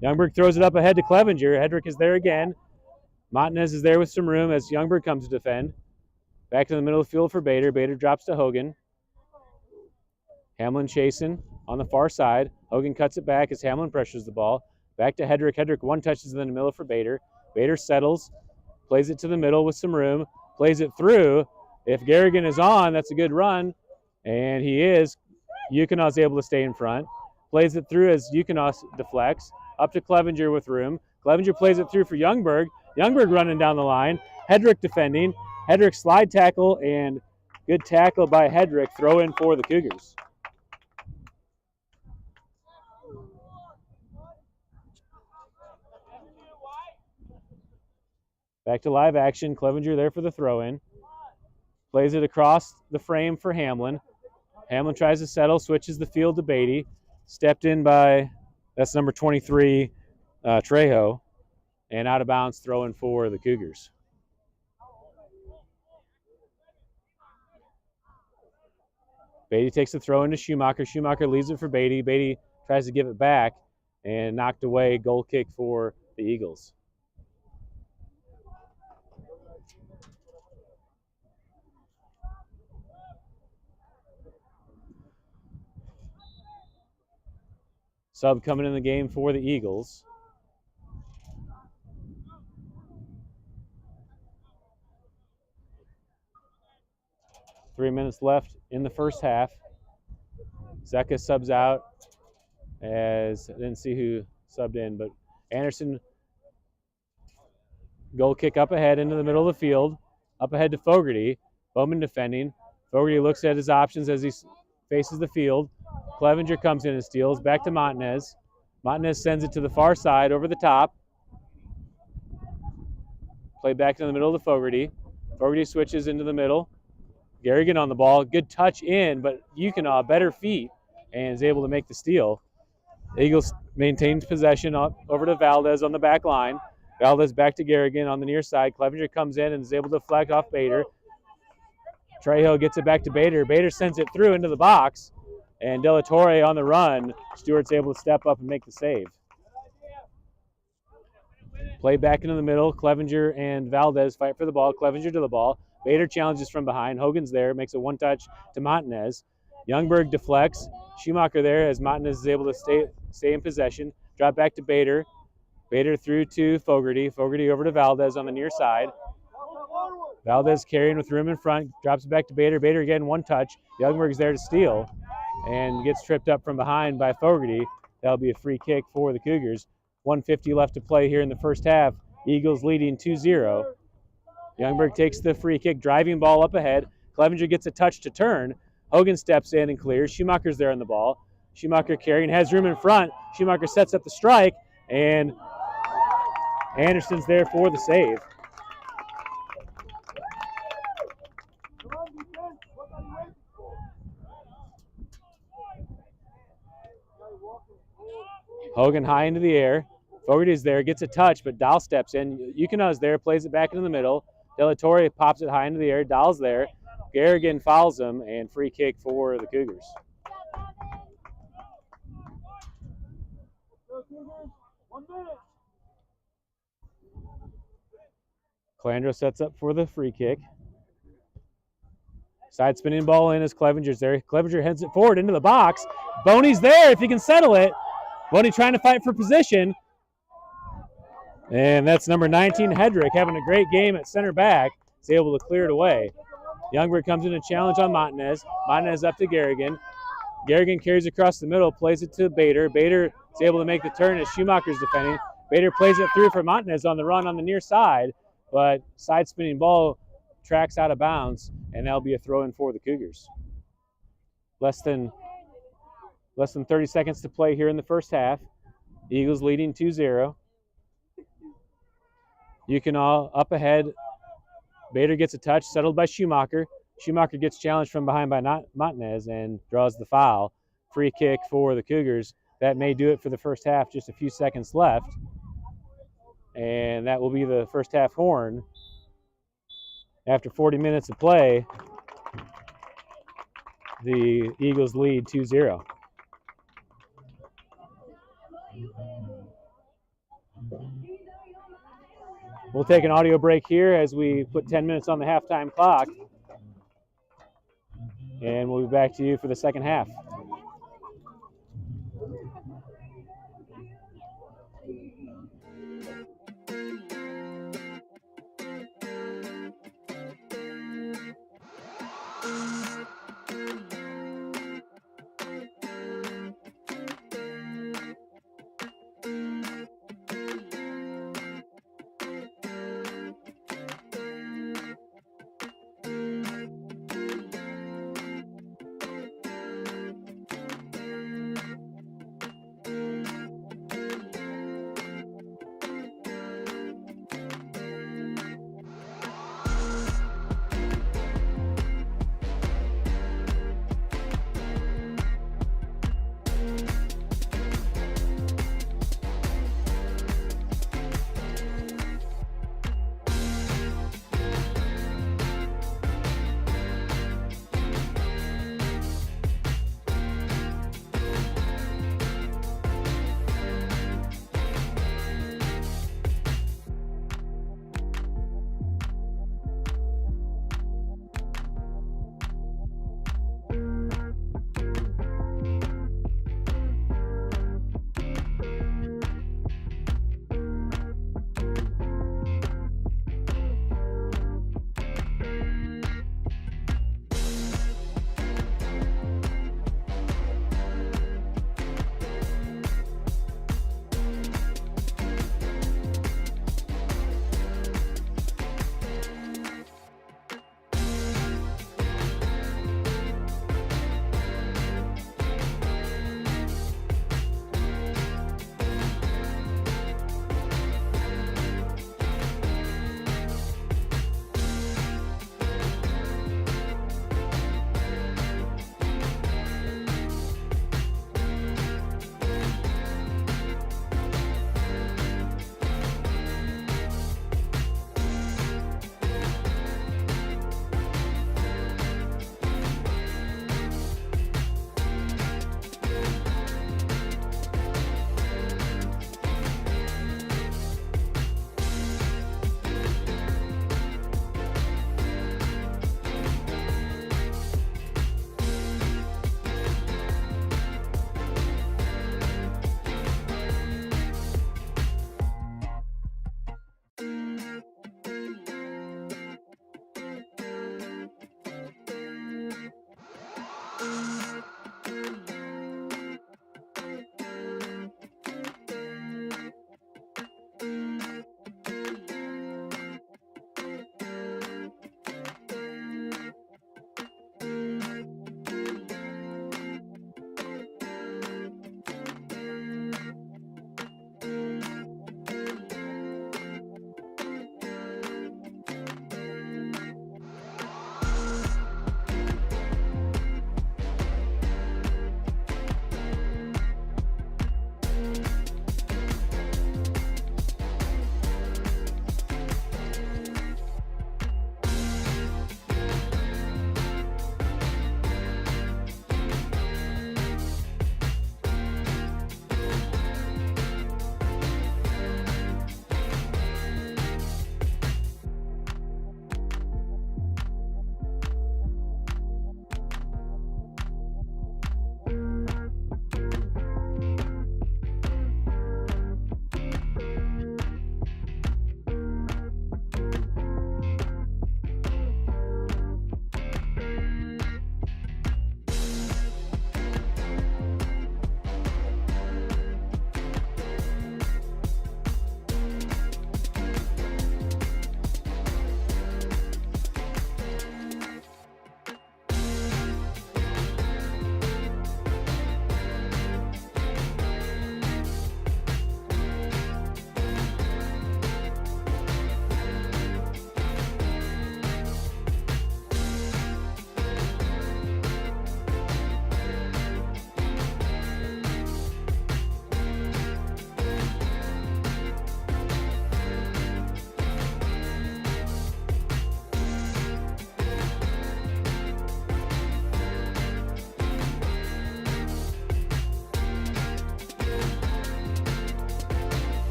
Youngberg throws it up ahead to Clevenger. Hedrick is there again. Montanez is there with some room as Youngberg comes to defend. Back to the middle of the field for Bader. Bader drops to Hogan. Hamlin chasing on the far side. Hogan cuts it back as Hamlin pressures the ball. Back to Hedrick. Hedrick one touches in the middle for Bader. Bader settles. Plays it to the middle with some room. Plays it through. If Garrigan is on, that's a good run. And he is. Yukonaw's able to stay in front. Plays it through as Yukonaw deflects. Up to Clevenger with room. Clevenger plays it through for Youngberg. Youngberg running down the line. Hedrick defending. Hedrick slide tackle and good tackle by Hedrick. Throw in for the Cougars. Back to live action. Clevenger there for the throw-in. Plays it across the frame for Hamlin. Hamlin tries to settle, switches the field to Beatty. Stepped in by, that's number 23, Trejo. And out of bounds, throw-in for the Cougars. Beatty takes the throw into Schumacher. Schumacher leaves it for Beatty. Beatty tries to give it back and knocked away. Goal kick for the Eagles. Sub coming in the game for the Eagles. Three minutes left in the first half. Zeka subs out, as I didn't see who subbed in, but Anderson, goal kick up ahead into the middle of the field, up ahead to Fogarty. Bowman defending. Fogarty looks at his options as he faces the field. Clevenger comes in and steals. Back to Montanez. Montanez sends it to the far side over the top. Play back in the middle of the Fogarty. Fogarty switches into the middle. Garrigan on the ball. Good touch in, but Yukon better feet and is able to make the steal. The Eagles maintains possession over to Valdez on the back line. Valdez back to Garrigan on the near side. Clevenger comes in and is able to deflect off Bader. Trejo gets it back to Bader. Bader sends it through into the box. And De La Torre on the run. Stewart's able to step up and make the save. Play back into the middle. Clevenger and Valdez fight for the ball. Clevenger to the ball. Bader challenges from behind. Hogan's there. Makes a one-touch to Montanez. Youngberg deflects. Schumacher there as Montanez is able to stay in possession. Drop back to Bader. Bader through to Fogarty. Fogarty over to Valdez on the near side. Valdez carrying with room in front. Drops it back to Bader. Bader again, one touch. Youngberg's there to steal and gets tripped up from behind by Fogarty. That'll be a free kick for the Cougars. 1:50 left to play here in the first half. Eagles leading 2-0. Youngberg takes the free kick, driving ball up ahead. Clevenger gets a touch to turn. Hogan steps in and clears. Schumacher's there on the ball. Schumacher carrying, has room in front. Schumacher sets up the strike, and Anderson's there for the save. Hogan high into the air. Fogarty's there, gets a touch, but Dahl steps in. Yukona's there, plays it back into the middle. De La Torre pops it high into the air. Dahl's there. Garrigan fouls him, and free kick for the Cougars. Calandro sets up for the free kick. Side spinning ball in as Clevenger's there. Clevenger heads it forward into the box. Boney's there if he can settle it. Boney trying to fight for position. And that's number 19, Hedrick, having a great game at center back. He's able to clear it away. Youngberg comes in a challenge on Montanez. Montanez up to Garrigan. Garrigan carries across the middle, plays it to Bader. Bader is able to make the turn as Schumacher's defending. Bader plays it through for Montanez on the run on the near side, but side spinning ball tracks out of bounds, and that'll be a throw in for the Cougars. Less than 30 seconds to play here in the first half. Eagles leading 2-0. Yukon up ahead. Bader gets a touch, settled by Schumacher. Schumacher gets challenged from behind by Montanez and draws the foul. Free kick for the Cougars. That may do it for the first half, just a few seconds left. And that will be the first half horn. After 40 minutes of play, the Eagles lead 2-0. We'll take an audio break here as we put 10 minutes on the halftime clock. And we'll be back to you for the second half.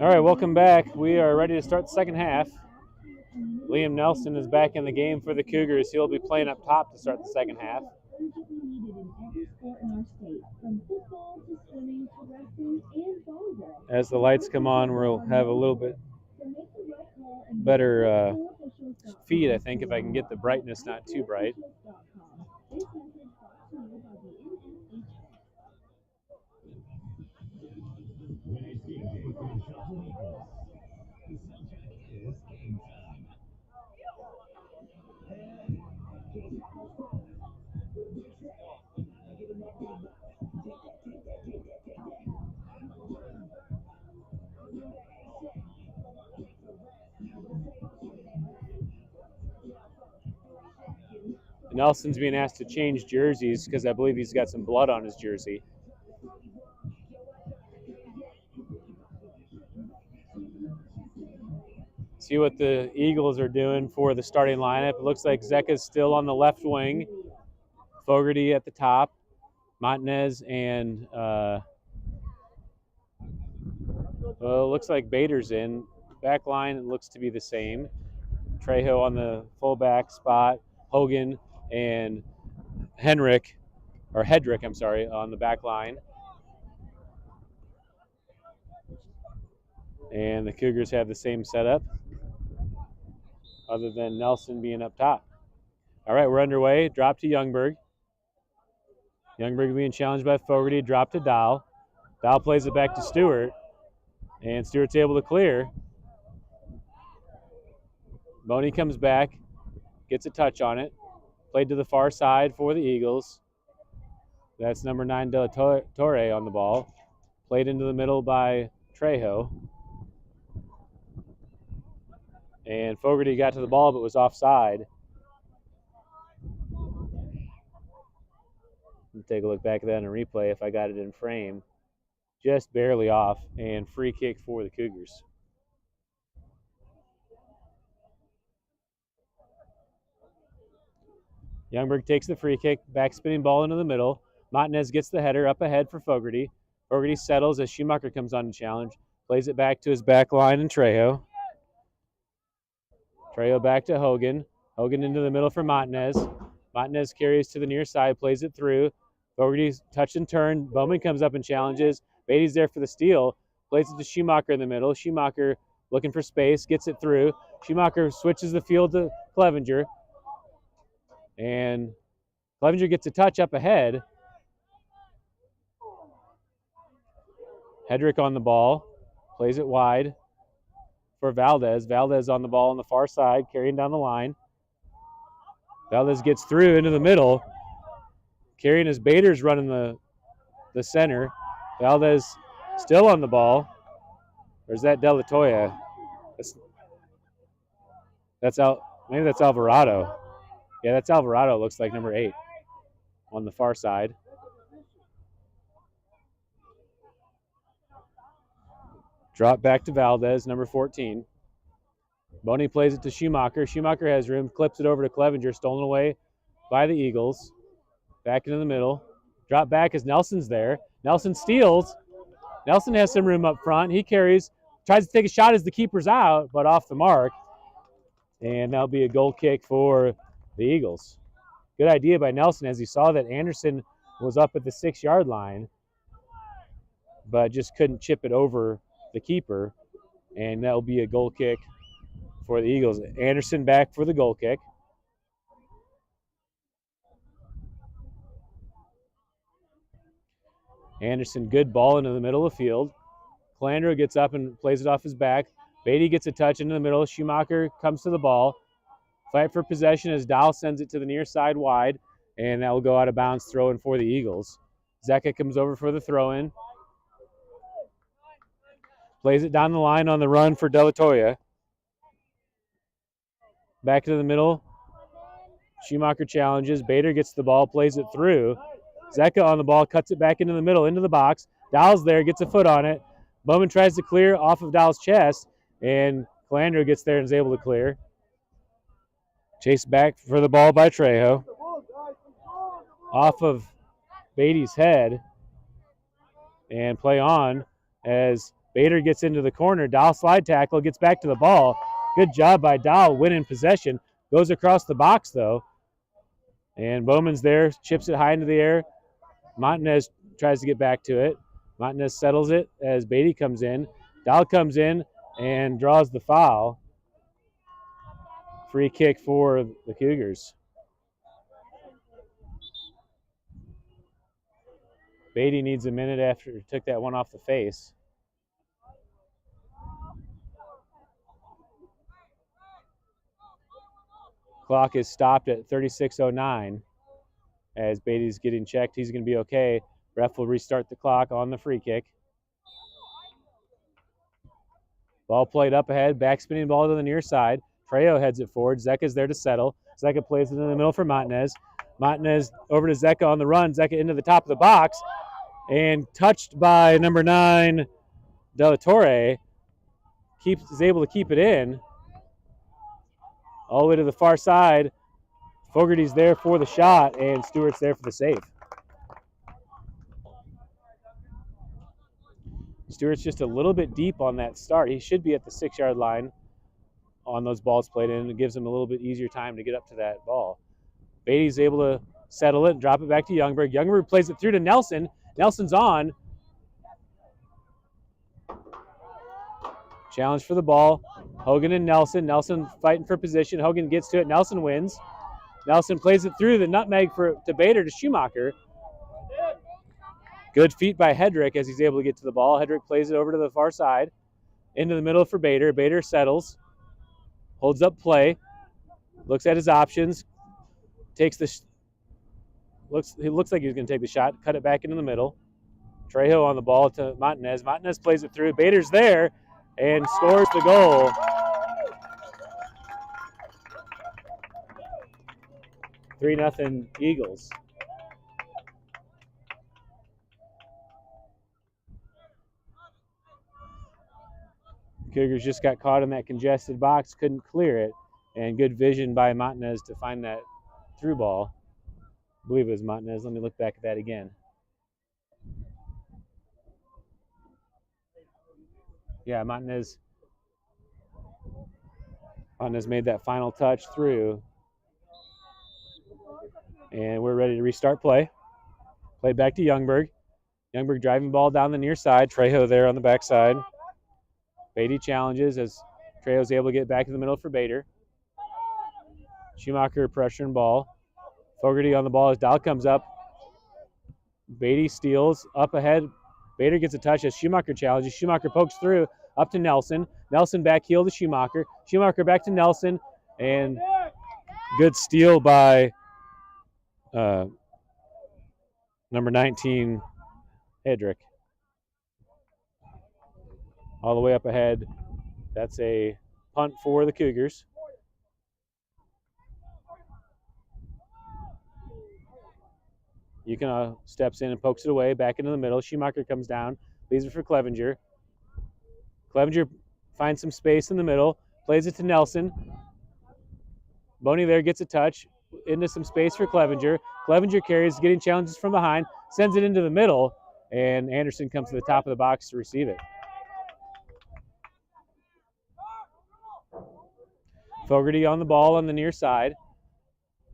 All right, welcome back. We are ready to start the second half. Liam Nelson is back in the game for the Cougars. He'll be playing up top to start the second half. As the lights come on, we'll have a little bit better feed, I think, if I can get the brightness not too bright. Nelson's being asked to change jerseys because I believe he's got some blood on his jersey. See what the Eagles are doing for the starting lineup. It looks like Zeka's still on the left wing. Fogarty at the top. Montanez and looks like Bader's in. Back line, it looks to be the same. Trejo on the fullback spot. Hogan and Hedrick, on the back line. And the Cougars have the same setup, other than Nelson being up top. All right, we're underway. Drop to Youngberg. Youngberg being challenged by Fogarty. Drop to Dahl. Dahl plays it back to Stewart. And Stewart's able to clear. Boney comes back. Gets a touch on it. Played to the far side for the Eagles. That's number 9, De La Torre on the ball. Played into the middle by Trejo. And Fogarty got to the ball but was offside. We'll take a look back at that in a replay if I got it in frame. Just barely off, and free kick for the Cougars. Youngberg takes the free kick, back spinning ball into the middle. Montanez gets the header up ahead for Fogarty. Fogarty settles as Schumacher comes on to challenge. Plays it back to his back line and Trejo. Trejo back to Hogan. Hogan into the middle for Montanez. Montanez carries to the near side, plays it through. Fogarty's touch and turn. Bowman comes up and challenges. Beatty's there for the steal. Plays it to Schumacher in the middle. Schumacher looking for space, gets it through. Schumacher switches the field to Clevenger. And Clevenger gets a touch up ahead. Hedrick on the ball. Plays it wide for Valdez. Valdez on the ball on the far side, carrying down the line. Valdez gets through into the middle. Carrying as Bader's running the center. Valdez still on the ball. Or is that De La Torre? Maybe that's Alvarado. Yeah, that's Alvarado. Looks like number 8 on the far side. Drop back to Valdez, number 14. Boney plays it to Schumacher. Schumacher has room, clips it over to Clevenger, stolen away by the Eagles. Back into the middle. Drop back as Nelson's there. Nelson steals. Nelson has some room up front. He carries, tries to take a shot as the keeper's out, but off the mark. And that'll be a goal kick for the Eagles. Good idea by Nelson as he saw that Anderson was up at the 6-yard line, but just couldn't chip it over the keeper. And that'll be a goal kick for the Eagles. Anderson back for the goal kick. Anderson, good ball into the middle of the field. Calandro gets up and plays it off his back. Beatty gets a touch into the middle. Schumacher comes to the ball. Fight for possession as Dahl sends it to the near side wide, and that will go out of bounds, throw in for the Eagles. Zeka comes over for the throw-in. Plays it down the line on the run for De La Torre. Back to the middle. Schumacher challenges. Bader gets the ball, plays it through. Zeka on the ball, cuts it back into the middle, into the box. Dahl's there, gets a foot on it. Bowman tries to clear off of Dahl's chest, and Calandro gets there and is able to clear. Chased back for the ball by Trejo. Off of Beatty's head. And play on as Bader gets into the corner. Dahl slide tackle, gets back to the ball. Good job by Dahl, winning possession. Goes across the box, though. And Bowman's there, chips it high into the air. Montanez tries to get back to it. Montanez settles it as Beatty comes in. Dahl comes in and draws the foul. Free kick for the Cougars. Beatty needs a minute after he took that one off the face. Clock is stopped at 36:09 as Beatty's getting checked. He's going to be okay. Ref will restart the clock on the free kick. Ball played up ahead, backspinning ball to the near side. Trejo heads it forward. Zeka's there to settle. Zeka plays it in the middle for Montanez. Montanez over to Zeka on the run. Zeka into the top of the box and touched by number 9, De La Torre. Is able to keep it in. All the way to the far side. Fogarty's there for the shot, and Stewart's there for the save. Stewart's just a little bit deep on that start. He should be at the 6-yard line on those balls played in. It gives him a little bit easier time to get up to that ball. Beatty's able to settle it and drop it back to Youngberg. Youngberg plays it through to Nelson. Nelson's on. Challenge for the ball. Hogan and Nelson. Nelson fighting for position. Hogan gets to it. Nelson wins. Nelson plays it through the nutmeg to Bader to Schumacher. Good feet by Hedrick as he's able to get to the ball. Hedrick plays it over to the far side. Into the middle for Bader. Bader settles. Holds up play. Looks at his options. Takes the... He looks like he's going to take the shot. Cut it back into the middle. Trejo on the ball to Montanez. Montanez plays it through. Bader's there and scores the goal. $3-0 Eagles. Cougars just got caught in that congested box, couldn't clear it, and good vision by Montanez to find that through ball. I believe it was Montanez. Let me look back at that again. Yeah, Montanez made that final touch through. And we're ready to restart play. Play back to Youngberg. Youngberg driving ball down the near side. Trejo there on the backside. Beatty challenges as Trejo's able to get back in the middle for Bader. Schumacher pressuring ball. Fogarty on the ball as Dahl comes up. Beatty steals up ahead. Bader gets a touch as Schumacher challenges. Schumacher pokes through up to Nelson. Nelson back heel to Schumacher. Schumacher back to Nelson. And good steal by number 19, Hedrick. All the way up ahead. That's a punt for the Cougars. Yukon steps in and pokes it away, back into the middle. Schumacher comes down, leaves it for Clevenger. Clevenger finds some space in the middle, plays it to Nelson. Boney there gets a touch into some space for Clevenger. Clevenger carries, getting challenges from behind, sends it into the middle, and Anderson comes to the top of the box to receive it. Fogarty on the ball on the near side.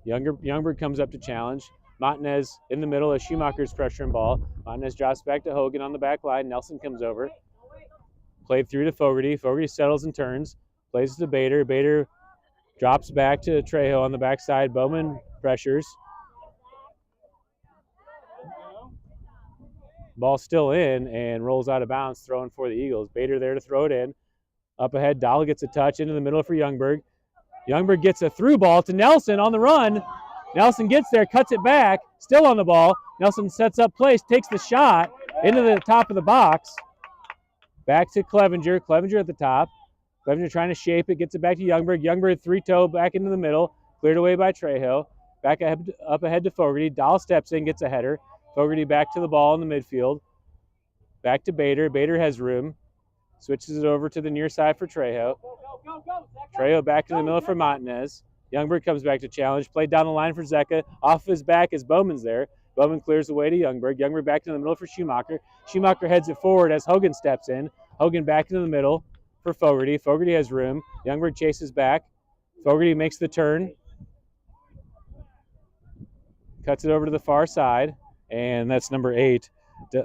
Youngberg comes up to challenge. Montanez in the middle as Schumacher's pressuring ball. Montanez drops back to Hogan on the back line. Nelson comes over. Played through to Fogarty. Fogarty settles and turns. Plays it to Bader. Bader drops back to Trejo on the backside. Bowman pressures. Ball still in and rolls out of bounds, throwing for the Eagles. Bader there to throw it in. Up ahead, Dahl gets a touch into the middle for Youngberg. Youngberg gets a through ball to Nelson on the run. Nelson gets there, cuts it back, still on the ball. Nelson sets up place, takes the shot into the top of the box. Back to Clevenger. Clevenger at the top. Clevenger trying to shape it, gets it back to Youngberg. Youngberg three-toe back into the middle, cleared away by Trejo. Back up ahead to Fogarty. Dahl steps in, gets a header. Fogarty back to the ball in the midfield. Back to Bader. Bader has room. Switches it over to the near side for Trejo. Trejo back in the middle for Montanez. Youngberg comes back to challenge. Played down the line for Zeka. Off his back as Bowman's there. Bowman clears the way to Youngberg. Youngberg back in the middle for Schumacher. Schumacher heads it forward as Hogan steps in. Hogan back into the middle for Fogarty. Fogarty has room. Youngberg chases back. Fogarty makes the turn. Cuts it over to the far side. And that's number 8,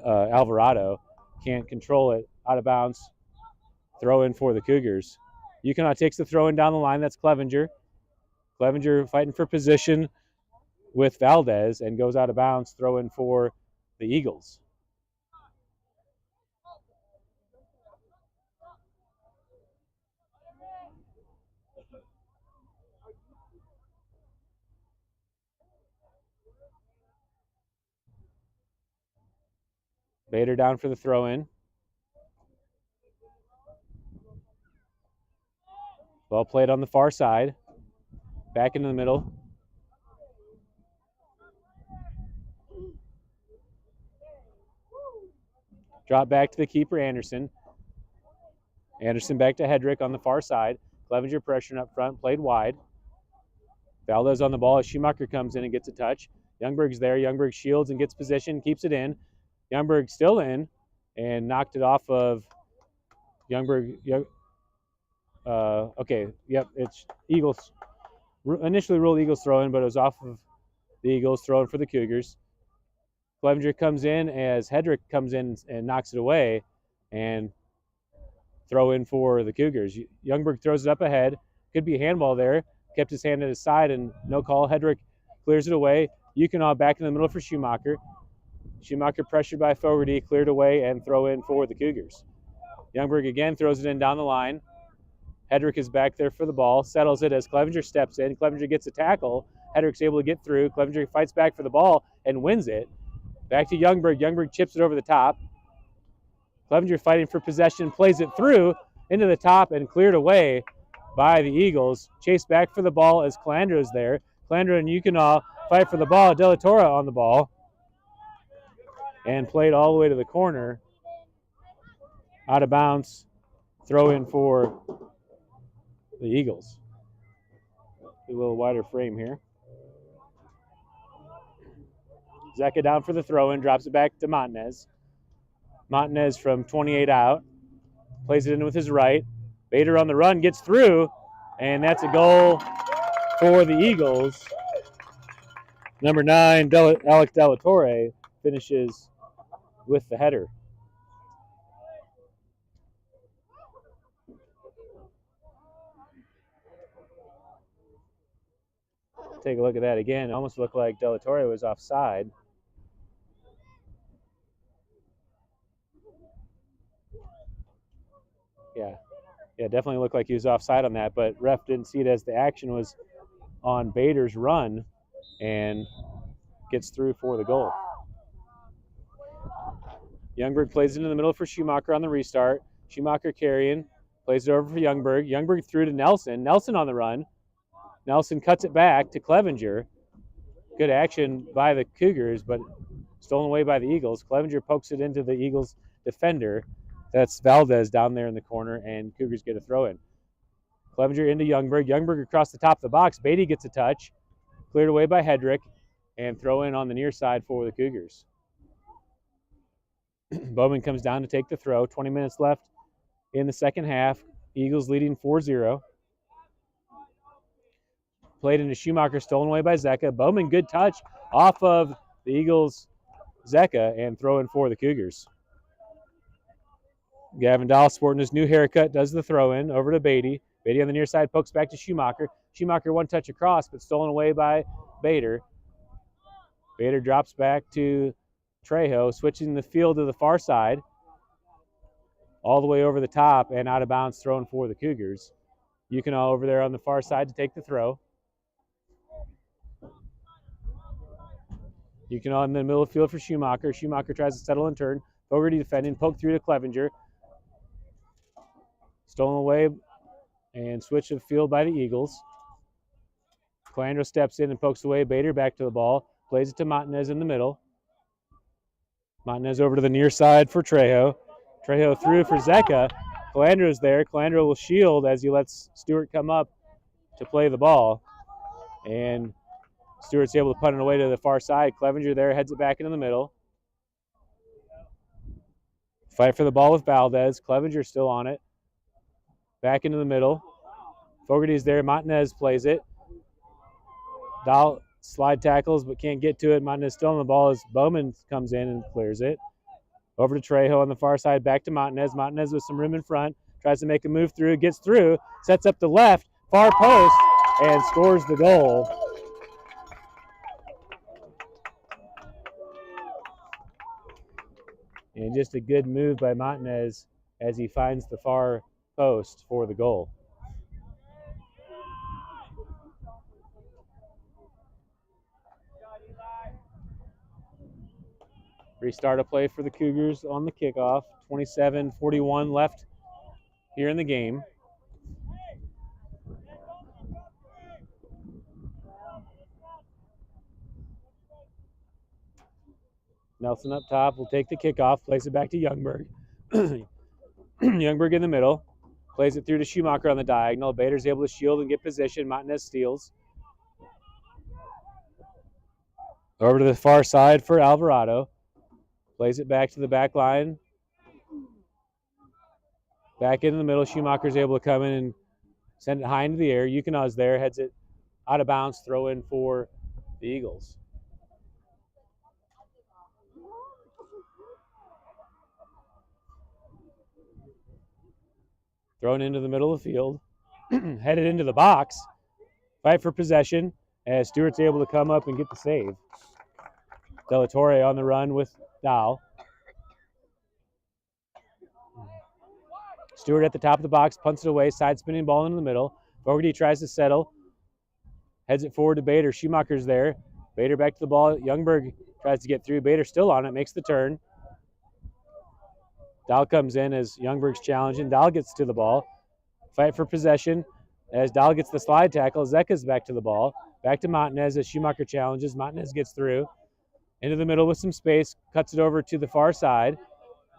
Alvarado. Can't control it. Out of bounds. Throw in for the Cougars. Yukon takes the throw in down the line. That's Clevenger. Clevenger fighting for position with Valdez and goes out of bounds. Throw in for the Eagles. Bader down for the throw in. Well played on the far side. Back into the middle. Drop back to the keeper, Anderson. Anderson back to Hedrick on the far side. Clevenger pressuring up front, played wide. Valdez on the ball as Schumacher comes in and gets a touch. Youngberg's there. Youngberg shields and gets position, keeps it in. Youngberg still in and knocked it off of Youngberg. Okay, yep, it's Eagles. Initially ruled Eagles throw in, but it was off of the Eagles throwing for the Cougars. Clevenger comes in as Hedrick comes in and knocks it away and throw in for the Cougars. Youngberg throws it up ahead. Could be a handball there. Kept his hand at his side and no call. Hedrick clears it away. Yukon back in the middle for Schumacher. Schumacher pressured by Fogarty, cleared away and throw in for the Cougars. Youngberg again throws it in down the line. Hedrick is back there for the ball, settles it as Clevenger steps in. Clevenger gets a tackle. Hedrick's able to get through. Clevenger fights back for the ball and wins it. Back to Youngberg. Youngberg chips it over the top. Clevenger fighting for possession, plays it through into the top and cleared away by the Eagles. Chase back for the ball as Calandra is there. Calandra and Yukon fight for the ball. De La Torre on the ball and played all the way to the corner. Out of bounds. Throw in for the Eagles. A little wider frame here. Zecca down for the throw in, drops it back to Montanez. Montanez from 28 out. Plays it in with his right. Bader on the run, gets through, and that's a goal for the Eagles. Number 9, Alec De La Torre finishes with the header. Take a look at that again. It almost looked like De La Torre was offside. Yeah, definitely looked like he was offside on that, but ref didn't see it as the action was on Bader's run and gets through for the goal. Youngberg plays into the middle for Schumacher on the restart. Schumacher carrying, plays it over for Youngberg. Youngberg through to Nelson. Nelson on the run. Nelson cuts it back to Clevenger. Good action by the Cougars, but stolen away by the Eagles. Clevenger pokes it into the Eagles defender. That's Valdez down there in the corner, and Cougars get a throw in. Clevenger into Youngberg. Youngberg across the top of the box. Beatty gets a touch. Cleared away by Hedrick, and throw in on the near side for the Cougars. Bowman comes down to take the throw. 20 minutes left in the second half. Eagles leading 4-0. Played into Schumacher, stolen away by Zecca. Bowman, good touch off of the Eagles' Zecca, and throw in for the Cougars. Gavin Dahl, sporting his new haircut, does the throw in over to Beatty. Beatty on the near side pokes back to Schumacher. Schumacher one touch across, but stolen away by Bader. Bader drops back to Trejo, switching the field to the far side. All the way over the top and out of bounds, thrown for the Cougars. Yukon over there on the far side to take the throw. Yukon in the middle of the field for Schumacher. Schumacher tries to settle and turn. Fogarty defending, poke through to Clevenger. Stolen away and switch of field by the Eagles. Calandra steps in and pokes away. Bader back to the ball. Plays it to Montanez in the middle. Montanez over to the near side for Trejo. Trejo through for Zecca. Calandra is there. Calandra will shield as he lets Stewart come up to play the ball. And Stewart's able to punt it away to the far side. Clevenger there, heads it back into the middle. Fight for the ball with Valdez. Clevenger still on it. Back into the middle. Fogarty's there. Montanez plays it. Dahl slide tackles but can't get to it. Montanez still on the ball as Bowman comes in and clears it. Over to Trejo on the far side. Back to Montanez. Montanez with some room in front. Tries to make a move through. Gets through. Sets up the left. Far post. And scores the goal. And just a good move by Montanez as he finds the far post for the goal. Restart a play for the Cougars on the kickoff. 27-41 left here in the game. Nelson up top will take the kickoff, plays it back to Youngberg. Youngberg in the middle, plays it through to Schumacher on the diagonal. Bader's able to shield and get position. Montanez steals. Over to the far side for Alvarado. Plays it back to the back line. Back into the middle. Schumacher's able to come in and send it high into the air. Yukonaw's there, heads it out of bounds, throw in for the Eagles. Thrown into the middle of the field. Headed into the box. Fight for possession as Stewart's able to come up and get the save. De La Torre on the run with Dahl. Stewart at the top of the box, punts it away, side spinning ball into the middle. Fogarty tries to settle. Heads it forward to Bader. Schumacher's there. Bader back to the ball. Youngberg tries to get through. Bader still on it, makes the turn. Dahl comes in as Youngberg's challenging. Dahl gets to the ball. Fight for possession as Dahl gets the slide tackle. Zeka's back to the ball. Back to Montanez as Schumacher challenges. Montanez gets through. Into the middle with some space. Cuts it over to the far side.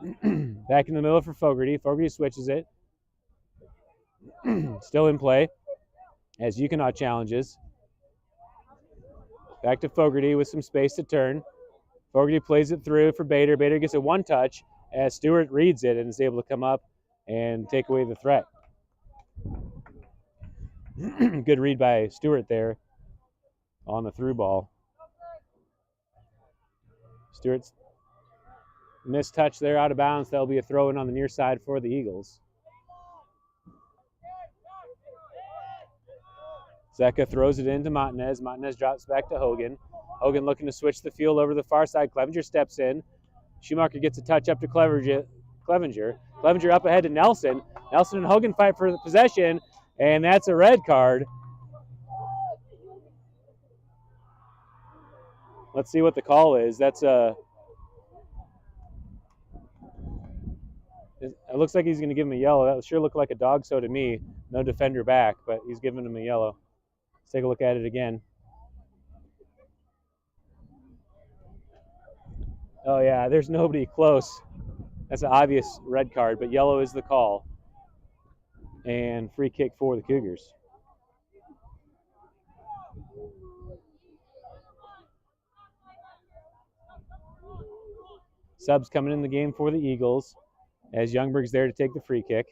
Back in the middle for Fogarty. Fogarty switches it. Still in play as Yukonaw challenges. Back to Fogarty with some space to turn. Fogarty plays it through for Bader. Bader gets a one touch as Stewart reads it and is able to come up and take away the threat. Good read by Stewart there on the through ball. Stewart's missed touch there out of bounds. That'll be a throw in on the near side for the Eagles. Zeka throws it into Montanez. Montanez drops back to Hogan. Hogan looking to switch the field over to the far side. Clevenger steps in. Schumacher gets a touch up to Clevenger. Clevenger up ahead to Nelson. Nelson and Hogan fight for the possession, and that's a red card. Let's see what the call is. That's a... It looks like he's going to give him a yellow. That sure looked like a dog so to me. No defender back, but he's giving him a yellow. Let's take a look at it again. Oh, yeah, there's nobody close. That's an obvious red card, but yellow is the call. And free kick for the Cougars. Subs coming in the game for the Eagles as Youngberg's there to take the free kick.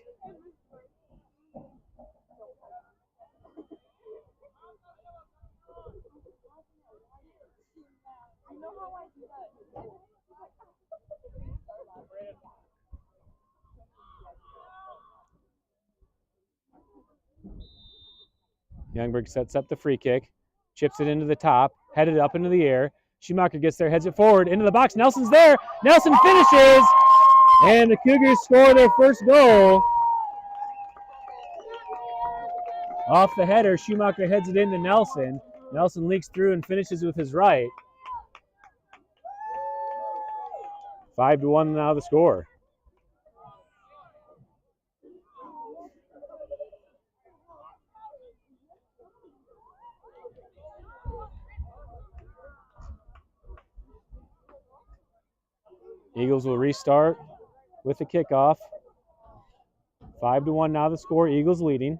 Youngberg sets up the free kick, chips it into the top, headed up into the air. Schumacher gets there, heads it forward, into the box. Nelson's there. Nelson finishes, and the Cougars score their first goal. Off the header, Schumacher heads it into Nelson. Nelson leaks through and finishes with his right. 5-1 now the score. Eagles will restart with the kickoff. 5-1 now the score. Eagles leading.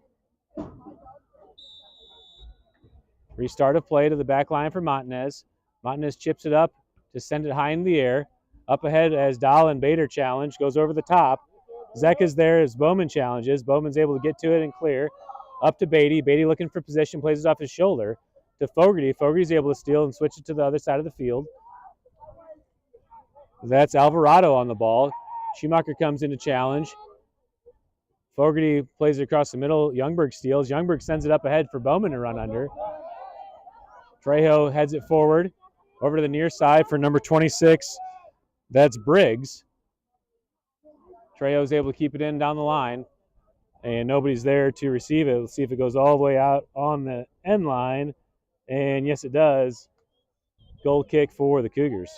Restart of play to the back line for Montanez. Montanez chips it up to send it high in the air. Up ahead as Dahl and Bader challenge, goes over the top. Zeka's there as Bowman challenges. Bowman's able to get to it and clear. Up to Beatty. Beatty looking for position, plays it off his shoulder to Fogarty. Fogarty's able to steal and switch it to the other side of the field. That's Alvarado on the ball. Schumacher comes in to challenge. Fogarty plays it across the middle. Youngberg steals. Youngberg sends it up ahead for Bowman to run under. Trejo heads it forward over to the near side for number 26. That's Briggs. Trejo's able to keep it in down the line, and nobody's there to receive it. Let's see if it goes all the way out on the end line, and yes, it does. Goal kick for the Cougars.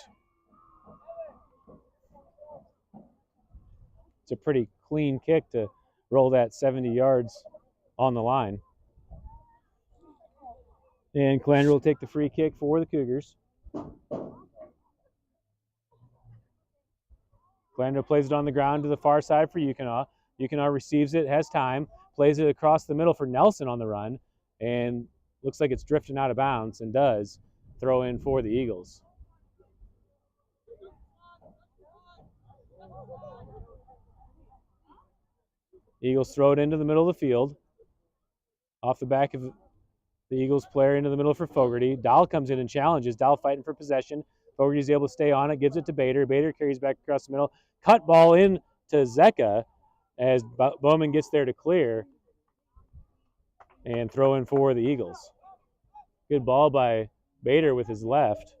It's a pretty clean kick to roll that 70 yards on the line. And Calandra will take the free kick for the Cougars. Calandra plays it on the ground to the far side for Yukonaw. Yukonaw receives it, has time, plays it across the middle for Nelson on the run, and looks like it's drifting out of bounds, and does. Throw in for the Eagles. Eagles throw it into the middle of the field. Off the back of the Eagles player into the middle for Fogarty. Dahl comes in and challenges. Dahl fighting for possession. Fogarty's able to stay on it, gives it to Bader. Bader carries back across the middle. Cut ball in to Zeka as Bowman gets there to clear and throw in for the Eagles. Good ball by Bader with his left.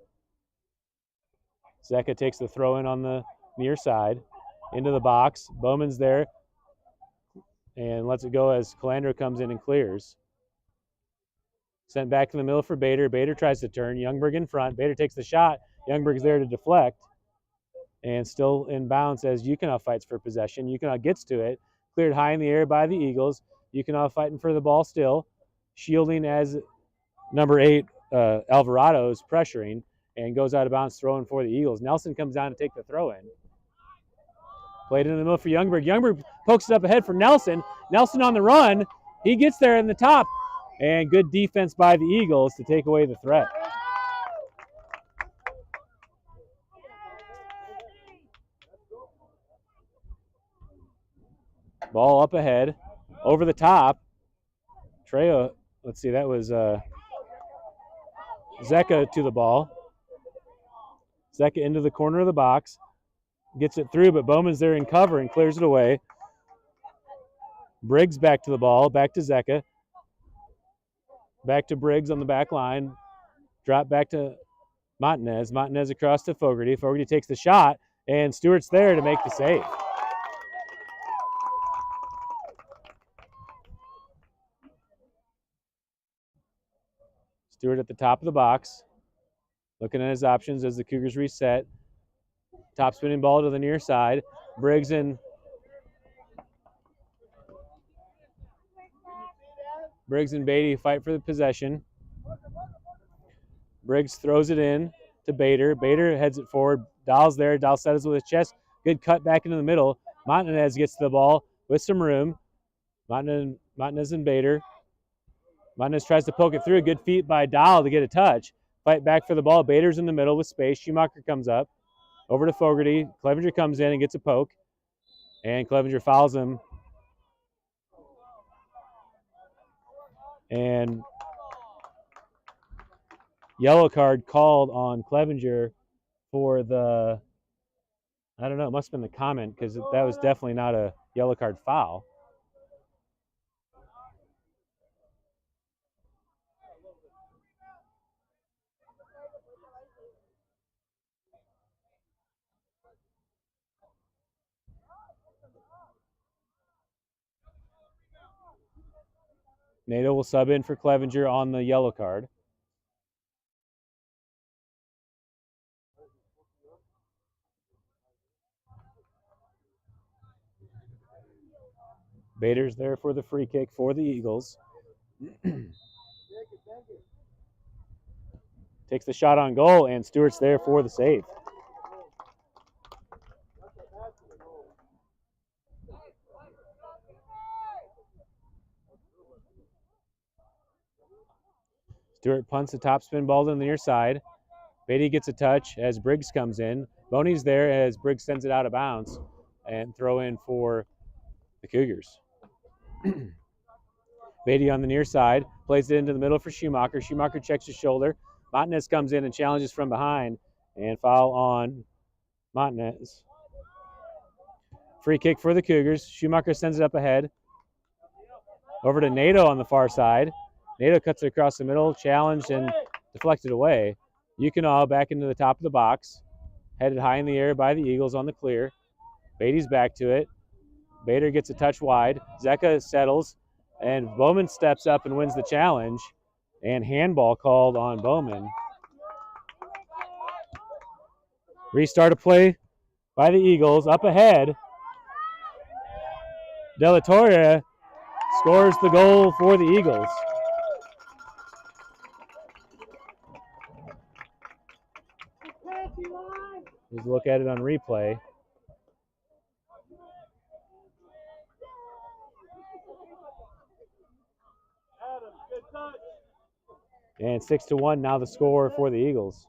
Zeka takes the throw in on the near side into the box. Bowman's there and lets it go as Calandra comes in and clears. Sent back to the middle for Bader. Bader tries to turn. Youngberg in front. Bader takes the shot. Youngberg's there to deflect. And still in bounds as Yukonaw fights for possession. Yukonaw gets to it. Cleared high in the air by the Eagles. Yukonaw fighting for the ball still. Shielding as number 8, Alvarado, is pressuring and goes out of bounds, throwing for the Eagles. Nelson comes down to take the throw in. Played in the middle for Youngberg. Youngberg pokes it up ahead for Nelson. Nelson on the run. He gets there in the top. And good defense by the Eagles to take away the threat. Ball up ahead. Over the top. Trejo, let's see, that was Zeka to the ball. Zeka into the corner of the box. Gets it through, but Bowman's there in cover and clears it away. Briggs back to the ball. Back to Zeka. Back to Briggs on the back line. Drop back to Montanez. Montanez across to Fogarty. Fogarty takes the shot, and Stewart's there to make the save. Stewart at the top of the box, looking at his options as the Cougars reset. Top spinning ball to the near side. Briggs and Beatty fight for the possession. Briggs throws it in to Bader. Bader heads it forward. Dahl's there. Dahl settles with his chest. Good cut back into the middle. Montanez gets to the ball with some room. Montanez and Bader. Montanez tries to poke it through. Good feet by Dahl to get a touch. Fight back for the ball. Bader's in the middle with space. Schumacher comes up. Over to Fogarty. Clevenger comes in and gets a poke. And Clevenger fouls him. And yellow card called on Clevenger for the, I don't know, it must have been the comment because that was definitely not a yellow card foul. Nato will sub in for Clevenger on the yellow card. Bader's there for the free kick for the Eagles. Takes the shot on goal, and Stewart's there for the save. Stewart punts the top spin ball to the near side. Beatty gets a touch as Briggs comes in. Boney's there as Briggs sends it out of bounds and throw in for the Cougars. Beatty on the near side, plays it into the middle for Schumacher. Schumacher checks his shoulder. Montanez comes in and challenges from behind, and foul on Montanez. Free kick for the Cougars. Schumacher sends it up ahead. Over to Nato on the far side. Nato cuts it across the middle, challenged and deflected away. Yukonov back into the top of the box. Headed high in the air by the Eagles on the clear. Beatty's back to it. Bader gets a touch wide. Zeka settles, and Bowman steps up and wins the challenge. And handball called on Bowman. Restart of play by the Eagles. Up ahead. De La Torre scores the goal for the Eagles. Let's look at it on replay. And 6-1 now the score for the Eagles.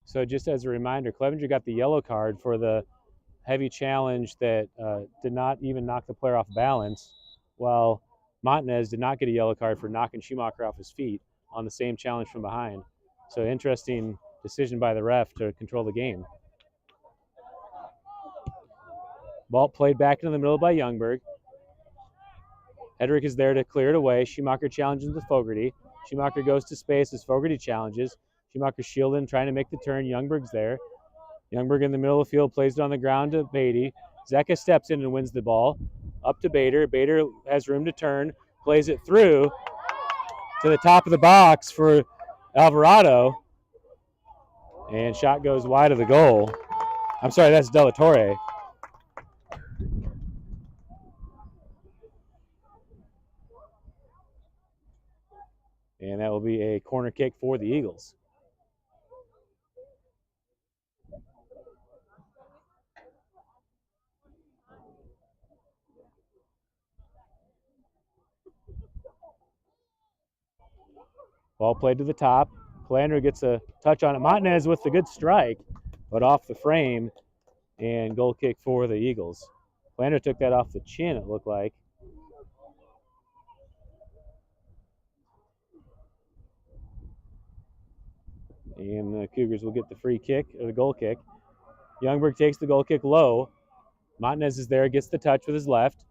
So just as a reminder, Clevenger got the yellow card for the heavy challenge that did not even knock the player off balance, while Montanez did not get a yellow card for knocking Schumacher off his feet on the same challenge from behind. So interesting decision by the ref to control the game. Ball played back into the middle by Youngberg. Hedrick is there to clear it away. Schumacher challenges with Fogarty. Schumacher goes to space as Fogarty challenges. Schumacher shielding, trying to make the turn. Youngberg's there. Youngberg in the middle of the field, plays it on the ground to Beatty. Zeka steps in and wins the ball. Up to Bader. Bader has room to turn, plays it through to the top of the box for Alvarado. And shot goes wide of the goal. I'm sorry, that's De La Torre. And that will be a corner kick for the Eagles. Ball played to the top. Calandra gets a touch on it. Montanez with the good strike, but off the frame, and goal kick for the Eagles. Calandra took that off the chin, it looked like. And the Cougars will get the free kick, or the goal kick. Youngberg takes the goal kick low. Montanez is there, gets the touch with his left.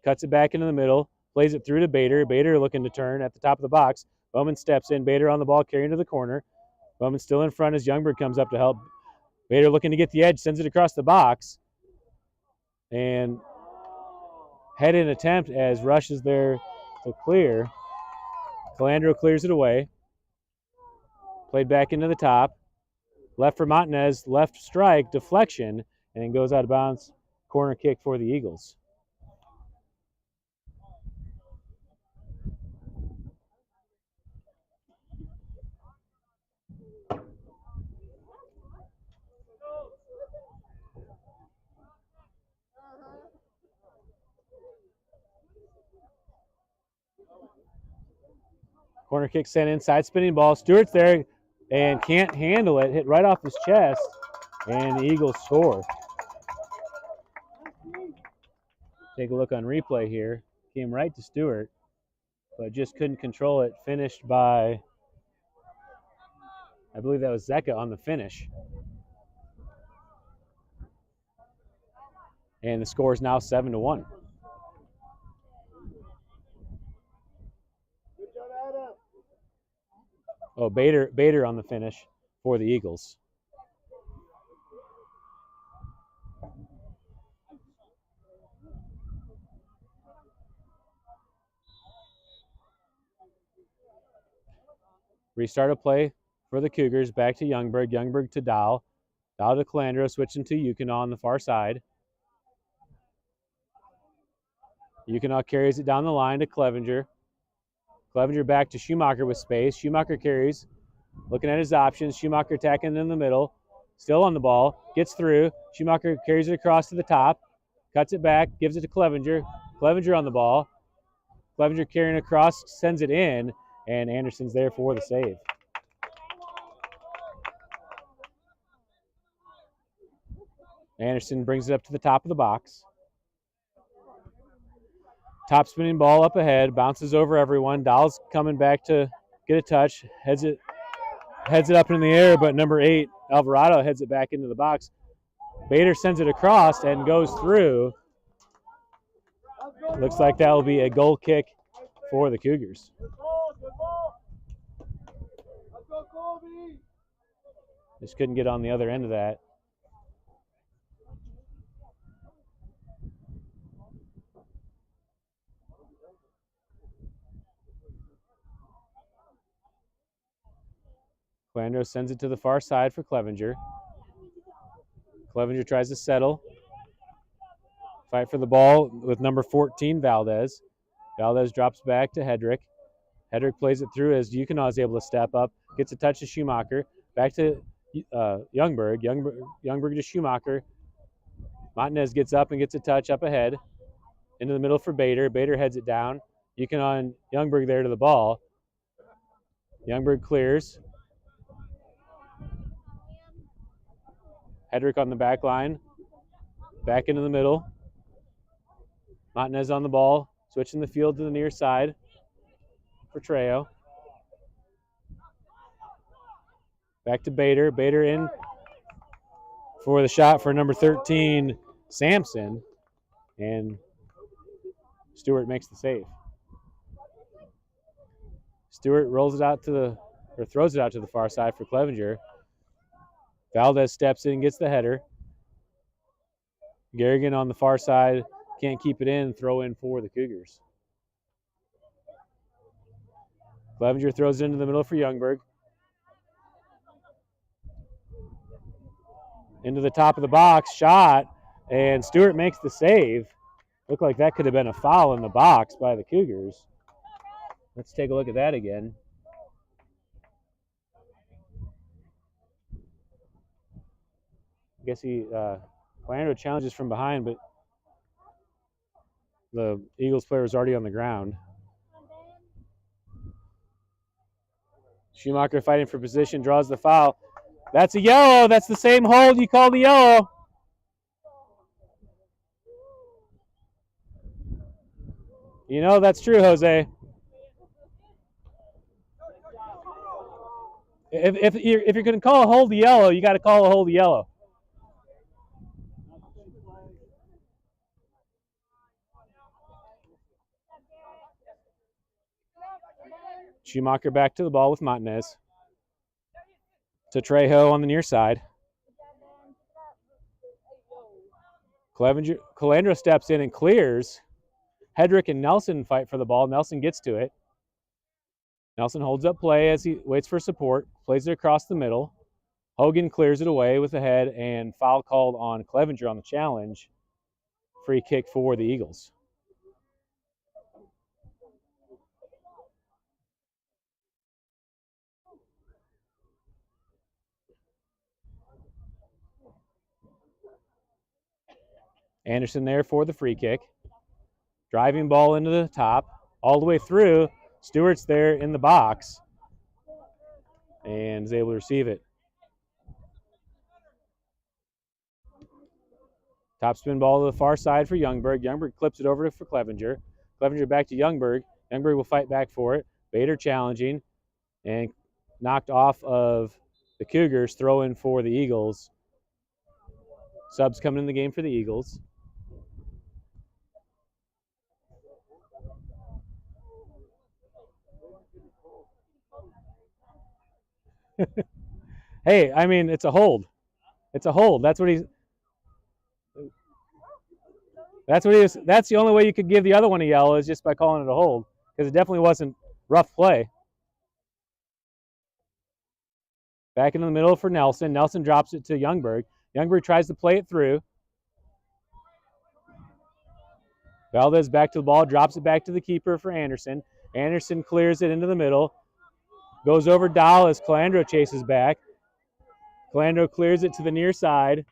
Cuts it back into the middle, plays it through to Bader. Bader looking to turn at the top of the box. Bowman steps in. Bader on the ball, carrying to the corner. Bowman still in front as Youngberg comes up to help. Bader looking to get the edge, sends it across the box. And head-in attempt as Rush is there to clear. Calandro clears it away. Played back into the top. Left for Montanez, left strike, deflection, and then goes out of bounds. Corner kick for the Eagles. Corner kick sent inside, spinning ball. Stewart's there and can't handle it. Hit right off his chest, and the Eagles score. Take a look on replay here. Came right to Stewart, but just couldn't control it. Finished by, I believe that was Zeka on the finish. And the score is now 7-1. Oh, Bader on the finish for the Eagles. Restart of play for the Cougars. Back to Youngberg. Youngberg to Dow. Dow to Calandro, switching to Yukonov on the far side. Yukonov carries it down the line to Clevenger. Clevenger back to Schumacher with space. Schumacher carries, looking at his options. Schumacher attacking in the middle. Still on the ball, gets through. Schumacher carries it across to the top, cuts it back, gives it to Clevenger. Clevenger on the ball. Clevenger carrying across, sends it in, and Anderson's there for the save. Anderson brings it up to the top of the box. Top spinning ball up ahead, bounces over everyone. Dahl's coming back to get a touch, heads it up in the air, but number 8, Alvarado, heads it back into the box. Bader sends it across and goes through. Looks like that will be a goal kick for the Cougars. Just couldn't get on the other end of that. Calandro sends it to the far side for Clevenger. Clevenger tries to settle. Fight for the ball with number 14, Valdez. Valdez drops back to Hedrick. Hedrick plays it through as Yukinaw is able to step up. Gets a touch to Schumacher. Back to Youngberg. Youngberg to Schumacher. Montanez gets up and gets a touch up ahead. Into the middle for Bader. Bader heads it down. Yukinaw and Youngberg there to the ball. Youngberg clears. Hedrick on the back line. Back into the middle. Montanez on the ball. Switching the field to the near side for Trejo. Back to Bader. Bader in for the shot for number 13, Sampson. And Stewart makes the save. Stewart rolls it out throws it out to the far side for Clevenger. Valdez steps in and gets the header. Garrigan on the far side can't keep it in. Throw in for the Cougars. Clevenger throws it into the middle for Youngberg. Into the top of the box, shot, and Stewart makes the save. Looked like that could have been a foul in the box by the Cougars. Let's take a look at that again. I guess Calandro challenges from behind, but the Eagles player is already on the ground. Schumacher fighting for position, draws the foul. That's a yellow. That's the same hold you called the yellow. You know that's true, Jose. If you're going to call a hold the yellow, you got to call a hold the yellow. Schumacher back to the ball with Montanez. To Trejo on the near side. Calandro steps in and clears. Hedrick and Nelson fight for the ball. Nelson gets to it. Nelson holds up play as he waits for support. Plays it across the middle. Hogan clears it away with the head, and foul called on Clevenger on the challenge. Free kick for the Eagles. Anderson there for the free kick. Driving ball into the top, all the way through. Stewart's there in the box and is able to receive it. Top spin ball to the far side for Youngberg. Youngberg clips it over for Clevenger. Clevenger back to Youngberg. Youngberg will fight back for it. Bader challenging and knocked off of the Cougars. Throw in for the Eagles. Subs coming in the game for the Eagles. Hey, I mean, it's a hold. It's a hold. That's the only way you could give the other one a yellow is just by calling it a hold, because it definitely wasn't rough play. Back in the middle for Nelson. Nelson drops it to Youngberg. Youngberg tries to play it through. Valdez back to the ball, drops it back to the keeper for Anderson. Anderson clears it into the middle. Goes over Dahl as Calandro chases back. Calandro clears it to the near side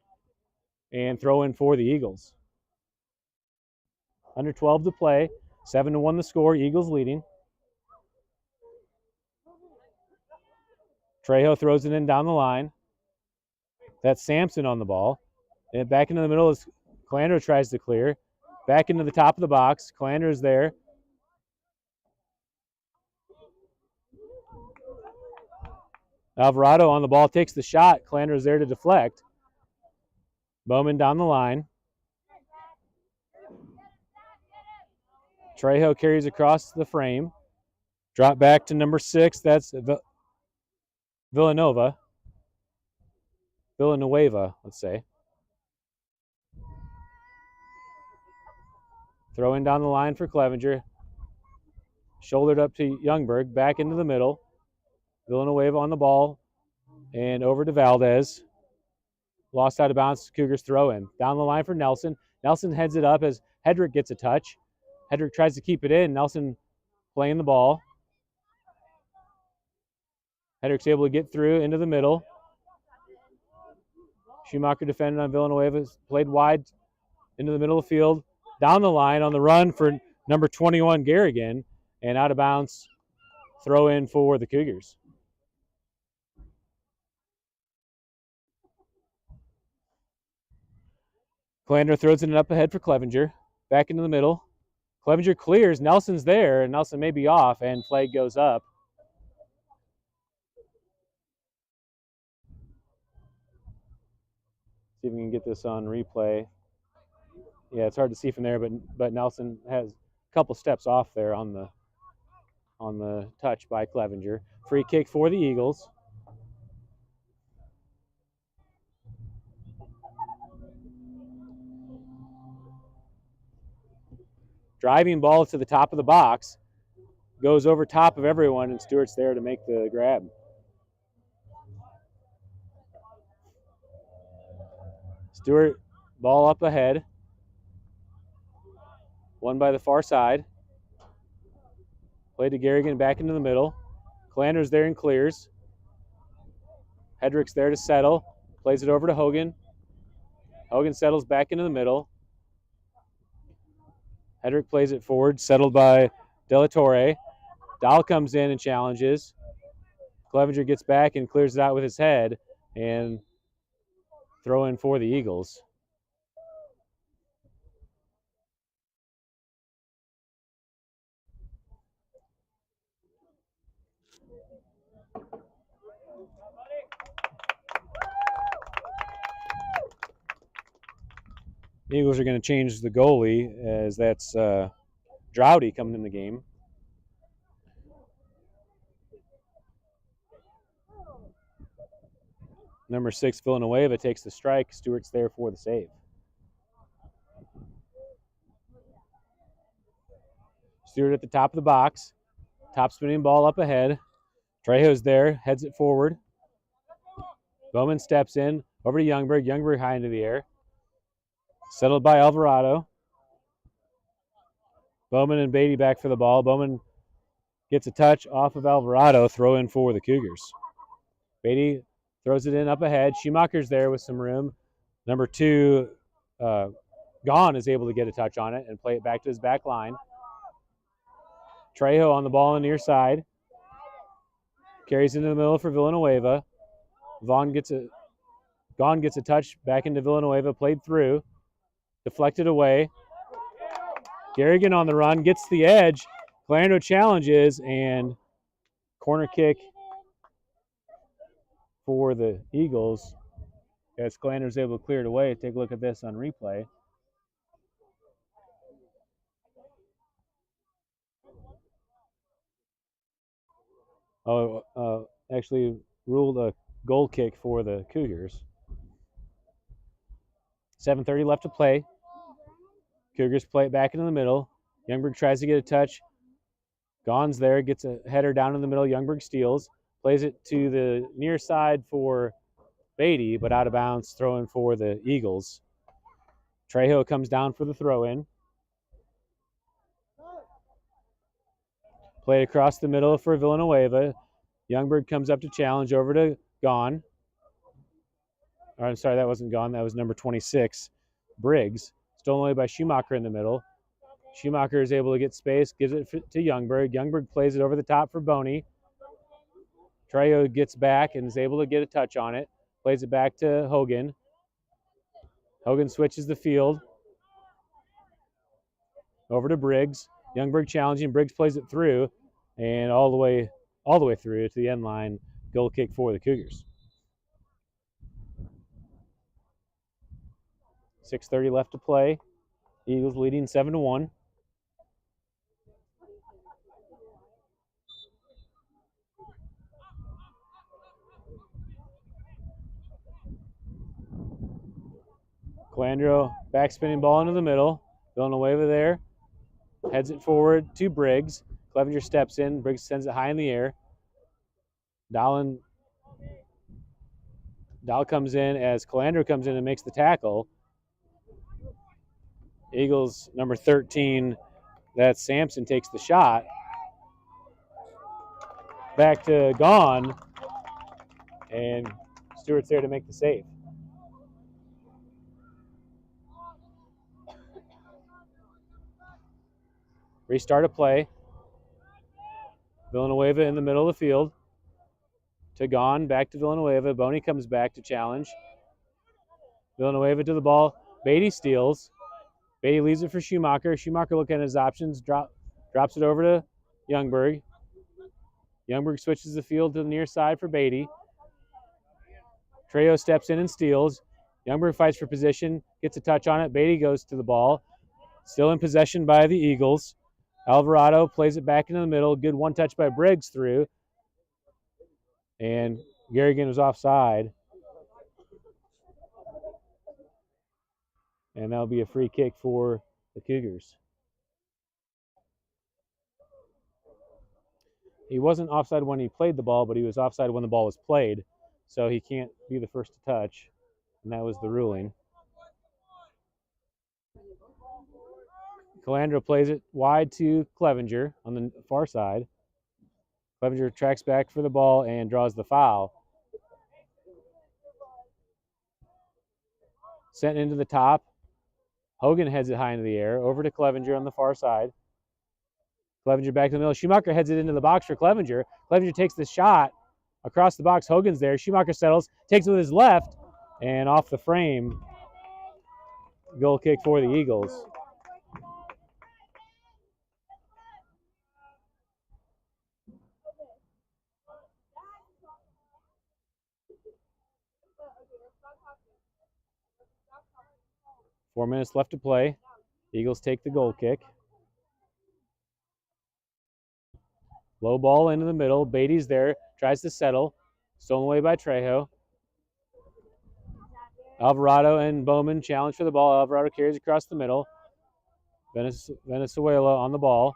and throw in for the Eagles. Under 12 to play, 7-1 the score, Eagles leading. Trejo throws it in down the line. That's Sampson on the ball. And back into the middle as Calandro tries to clear. Back into the top of the box. Calandro's there. Alvarado on the ball takes the shot. Calandro's there to deflect. Bowman down the line. Trejo carries across the frame. Drop back to number 6. That's Villanueva, let's say. Throw in down the line for Clevenger. Shouldered up to Youngberg. Back into the middle. Villanueva on the ball. And over to Valdez. Lost out of bounds. Cougars throw in. Down the line for Nelson. Nelson heads it up as Hedrick gets a touch. Hedrick tries to keep it in. Nelson playing the ball. Hedrick's able to get through into the middle. Schumacher defended on Villanueva. Played wide into the middle of the field. Down the line on the run for number 21, Garrigan. And out of bounds. Throw in for the Cougars. Calandro throws it up ahead for Clevenger. Back into the middle. Clevenger clears. Nelson's there, and Nelson may be off, and flag goes up. See if we can get this on replay. Yeah, it's hard to see from there, but Nelson has a couple steps off there on the touch by Clevenger. Free kick for the Eagles. Driving ball to the top of the box. Goes over top of everyone, and Stewart's there to make the grab. Stewart, ball up ahead. One by the far side. Play to Garrigan, back into the middle. Calandro's there and clears. Hedrick's there to settle. Plays it over to Hogan. Hogan settles back into the middle. Hedrick plays it forward, settled by De La Torre. Dahl comes in and challenges. Clevenger gets back and clears it out with his head, and throw in for the Eagles. The Eagles are going to change the goalie, as that's Droughty coming in the game. Number 6, Villanueva, takes the strike. Stewart's there for the save. Stewart at the top of the box. Top spinning ball up ahead. Trejo's there, heads it forward. Bowman steps in, over to Youngberg. Youngberg high into the air. Settled by Alvarado. Bowman and Beatty back for the ball. Bowman gets a touch off of Alvarado. Throw in for the Cougars. Beatty throws it in up ahead. Schumacher's there with some room. Number 2, Gahn, is able to get a touch on it and play it back to his back line. Trejo on the ball on the near side. Carries into the middle for Villanueva. Gahn gets a touch back into Villanueva. Played through. Deflected away. Garrigan on the run. Gets the edge. Calandro challenges, and corner kick for the Eagles as Calandro's able to clear it away. Take a look at this on replay. Actually ruled a goal kick for the Cougars. 7:30 left to play. Cougars play it back into the middle. Youngberg tries to get a touch. Gahn's there, gets a header down in the middle. Youngberg steals, plays it to the near side for Beatty, but out of bounds, throw in for the Eagles. Trejo comes down for the throw in. Played across the middle for Villanueva. Youngberg comes up to challenge over to Gahn. Or, I'm sorry, that wasn't gone. That was number 26, Briggs. Stolen away by Schumacher in the middle. Schumacher is able to get space, gives it to Youngberg. Youngberg plays it over the top for Boney. Trejo gets back and is able to get a touch on it. Plays it back to Hogan. Hogan switches the field over to Briggs. Youngberg challenging. Briggs plays it through and all the way through to the end line. Goal kick for the Cougars. 6:30 left to play. Eagles leading 7-1. Calandro backspinning ball into the middle. Villanueva there. Heads it forward to Briggs. Clevenger steps in. Briggs sends it high in the air. Dahl comes in as Calandro comes in and makes the tackle. Eagles number 13, that's Sampson, takes the shot. Back to Gone. And Stewart's there to make the save. Restart a play. Villanueva in the middle of the field. To Gone, back to Villanueva. Boney comes back to challenge. Villanueva to the ball. Beatty steals. Beatty leaves it for Schumacher. Schumacher looking at his options. Drops it over to Youngberg. Youngberg switches the field to the near side for Beatty. Trejo steps in and steals. Youngberg fights for position. Gets a touch on it. Beatty goes to the ball. Still in possession by the Eagles. Alvarado plays it back into the middle. Good one touch by Briggs through. And Garrigan was offside. And that'll be a free kick for the Cougars. He wasn't offside when he played the ball, but he was offside when the ball was played. So he can't be the first to touch. And that was the ruling. Calandro plays it wide to Clevenger on the far side. Clevenger tracks back for the ball and draws the foul. Sent into the top. Hogan heads it high into the air. Over to Clevenger on the far side. Clevenger back to the middle. Schumacher heads it into the box for Clevenger. Clevenger takes the shot across the box. Hogan's there. Schumacher settles, takes it with his left, and off the frame. Goal kick for the Eagles. Four minutes left to play. Eagles take the goal kick. Low ball into the middle. Beatty's there. Tries to settle. Stolen away by Trejo. Alvarado and Bowman challenge for the ball. Alvarado carries across the middle. Venezuela on the ball.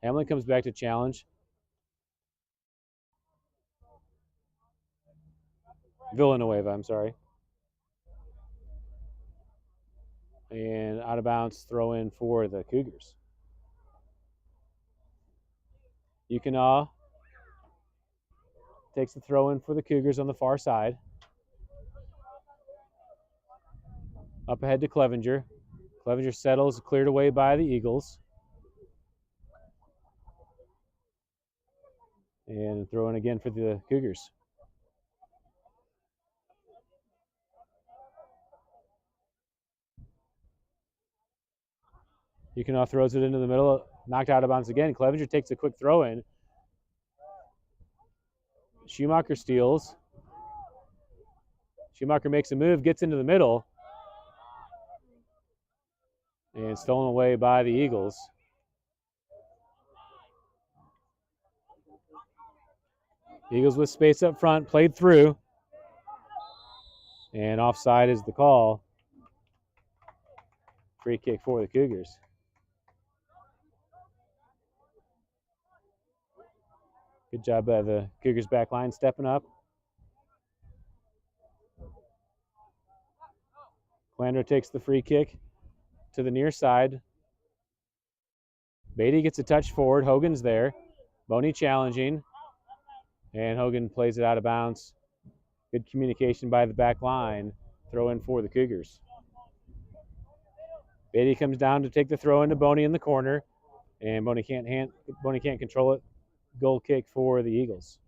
Hamlin comes back to challenge. Villanueva, I'm sorry. And out of bounds throw in for the Cougars. Yukinaw takes the throw in for the Cougars on the far side. Up ahead to Clevenger. Clevenger settles, cleared away by the Eagles. And throw in again for the Cougars. Yukinaw throws it into the middle, knocked out of bounds again. Clevenger takes a quick throw in. Schumacher steals. Schumacher makes a move, gets into the middle. And stolen away by the Eagles. Eagles with space up front, played through. And offside is the call. Free kick for the Cougars. Good job by the Cougars back line stepping up. Calandro takes the free kick to the near side. Beatty gets a touch forward. Hogan's there. Boney challenging. And Hogan plays it out of bounds. Good communication by the back line. throw in for the Cougars. Beatty comes down to take the throw into Boney in the corner, and Boney can't control it. Goal kick for the Eagles.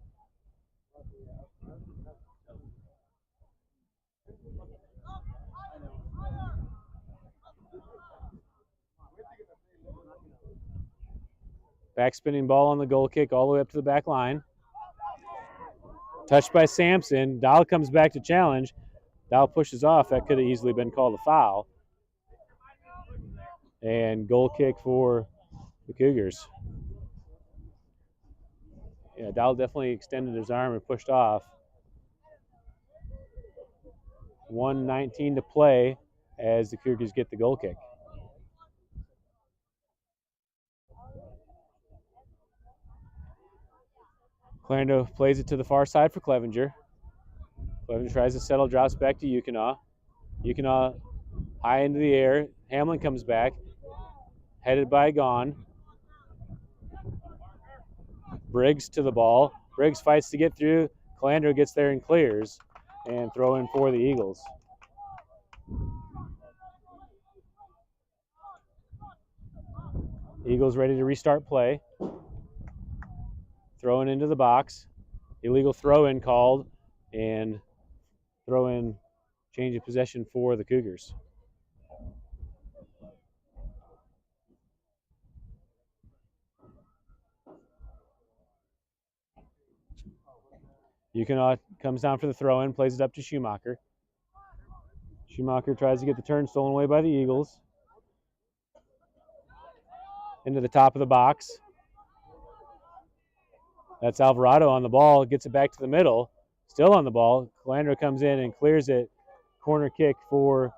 Back spinning ball on the goal kick all the way up to the back line. Touched by Sampson. Dahl comes back to challenge. Dahl pushes off. That could have easily been called a foul. And goal kick for the Cougars. Yeah, Dahl definitely extended his arm and pushed off. 1:19 to play as the Cougars get the goal kick. Clarendon plays it to the far side for Clevenger. Clevenger tries to settle, drops back to Yukonaw. Yukonaw high into the air. Hamlin comes back, headed by Gahn. Briggs to the ball. Briggs fights to get through. Calandro gets there and clears, and throw in for the Eagles. Eagles ready to restart play. Throwing into the box. Illegal throw-in called, and throw-in change of possession for the Cougars. Yukonaw comes down for the throw-in, plays it up to Schumacher. Schumacher tries to get the turn stolen away by the Eagles. Into the top of the box. That's Alvarado on the ball, gets it back to the middle. Still on the ball. Calandro comes in and clears it. Corner kick for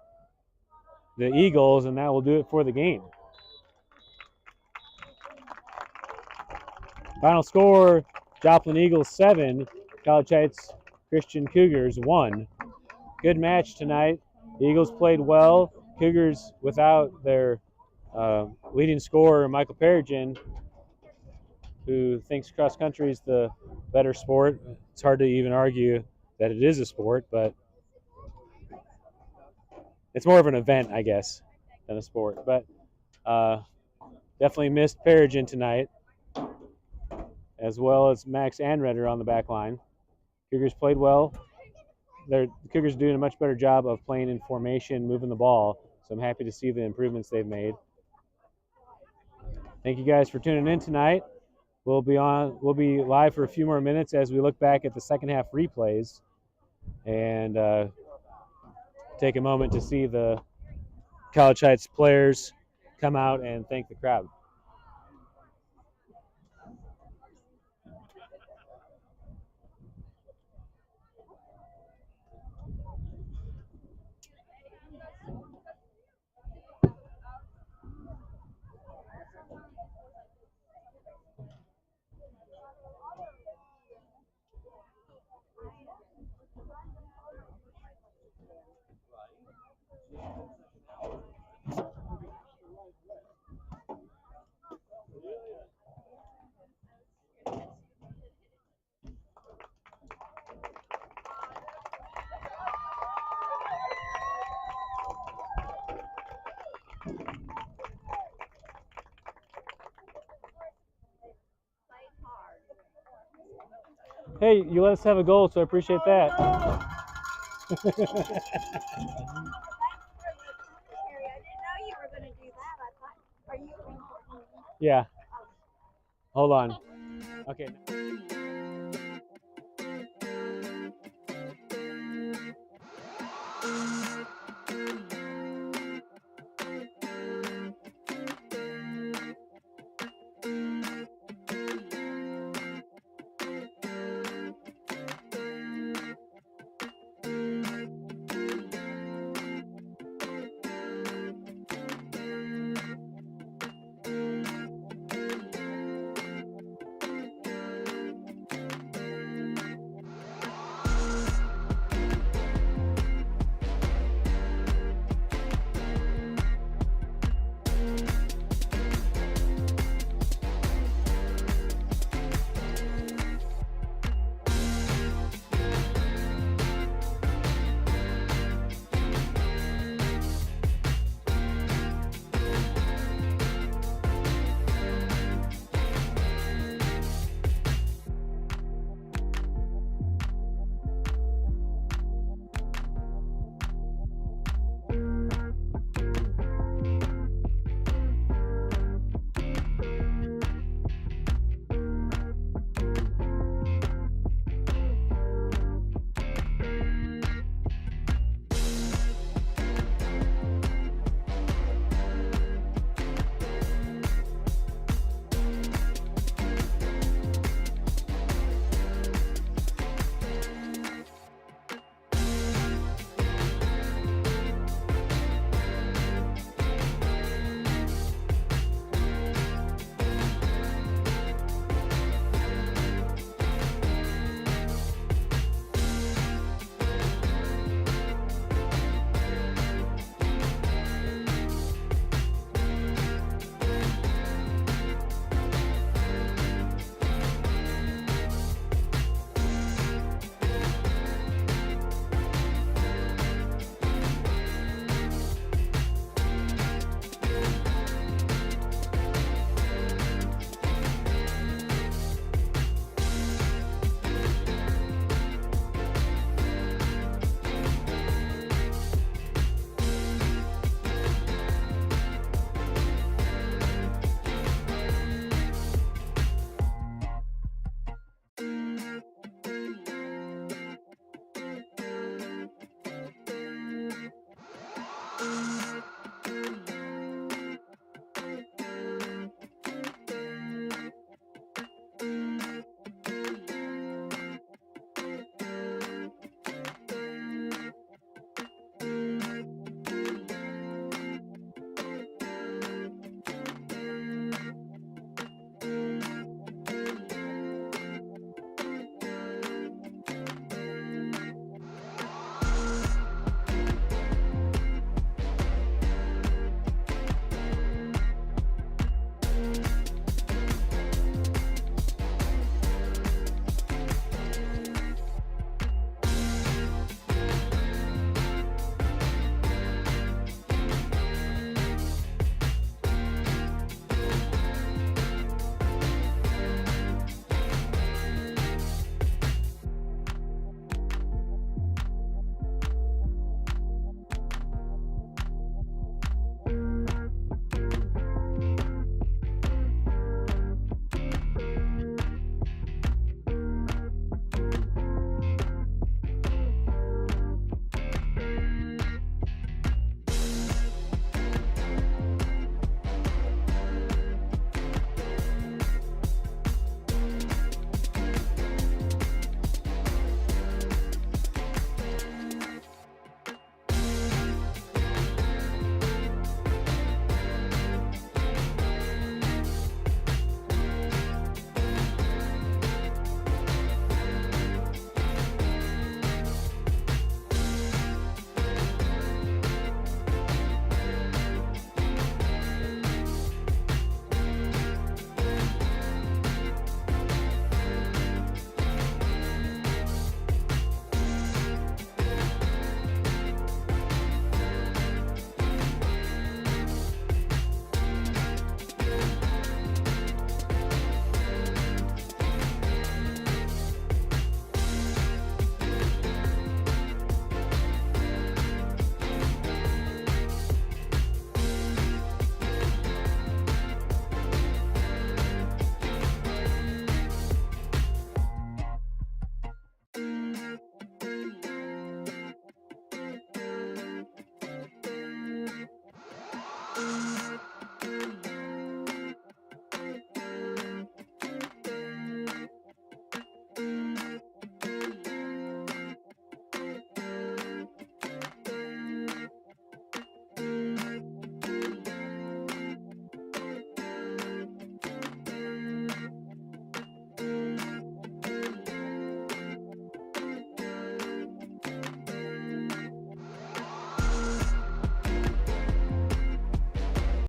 the Eagles, and that will do it for the game. Final score, Joplin Eagles 7, College Heights Christian Cougars 1. Good match tonight. The Eagles played well. Cougars without their leading scorer, Michael Perigin, who thinks cross country is the better sport. It's hard to even argue that it is a sport, but it's more of an event, I guess, than a sport. But definitely missed Perigin tonight, as well as Max Anreder on the back line. Cougars played well. The Cougars are doing a much better job of playing in formation, moving the ball, so I'm happy to see the improvements they've made. Thank you guys for tuning in tonight. We'll be live for a few more minutes as we look back at the second half replays and take a moment to see the College Heights players come out and thank the crowd. Hey, you let us have a goal, so I appreciate that. Yeah. Hold on. Okay.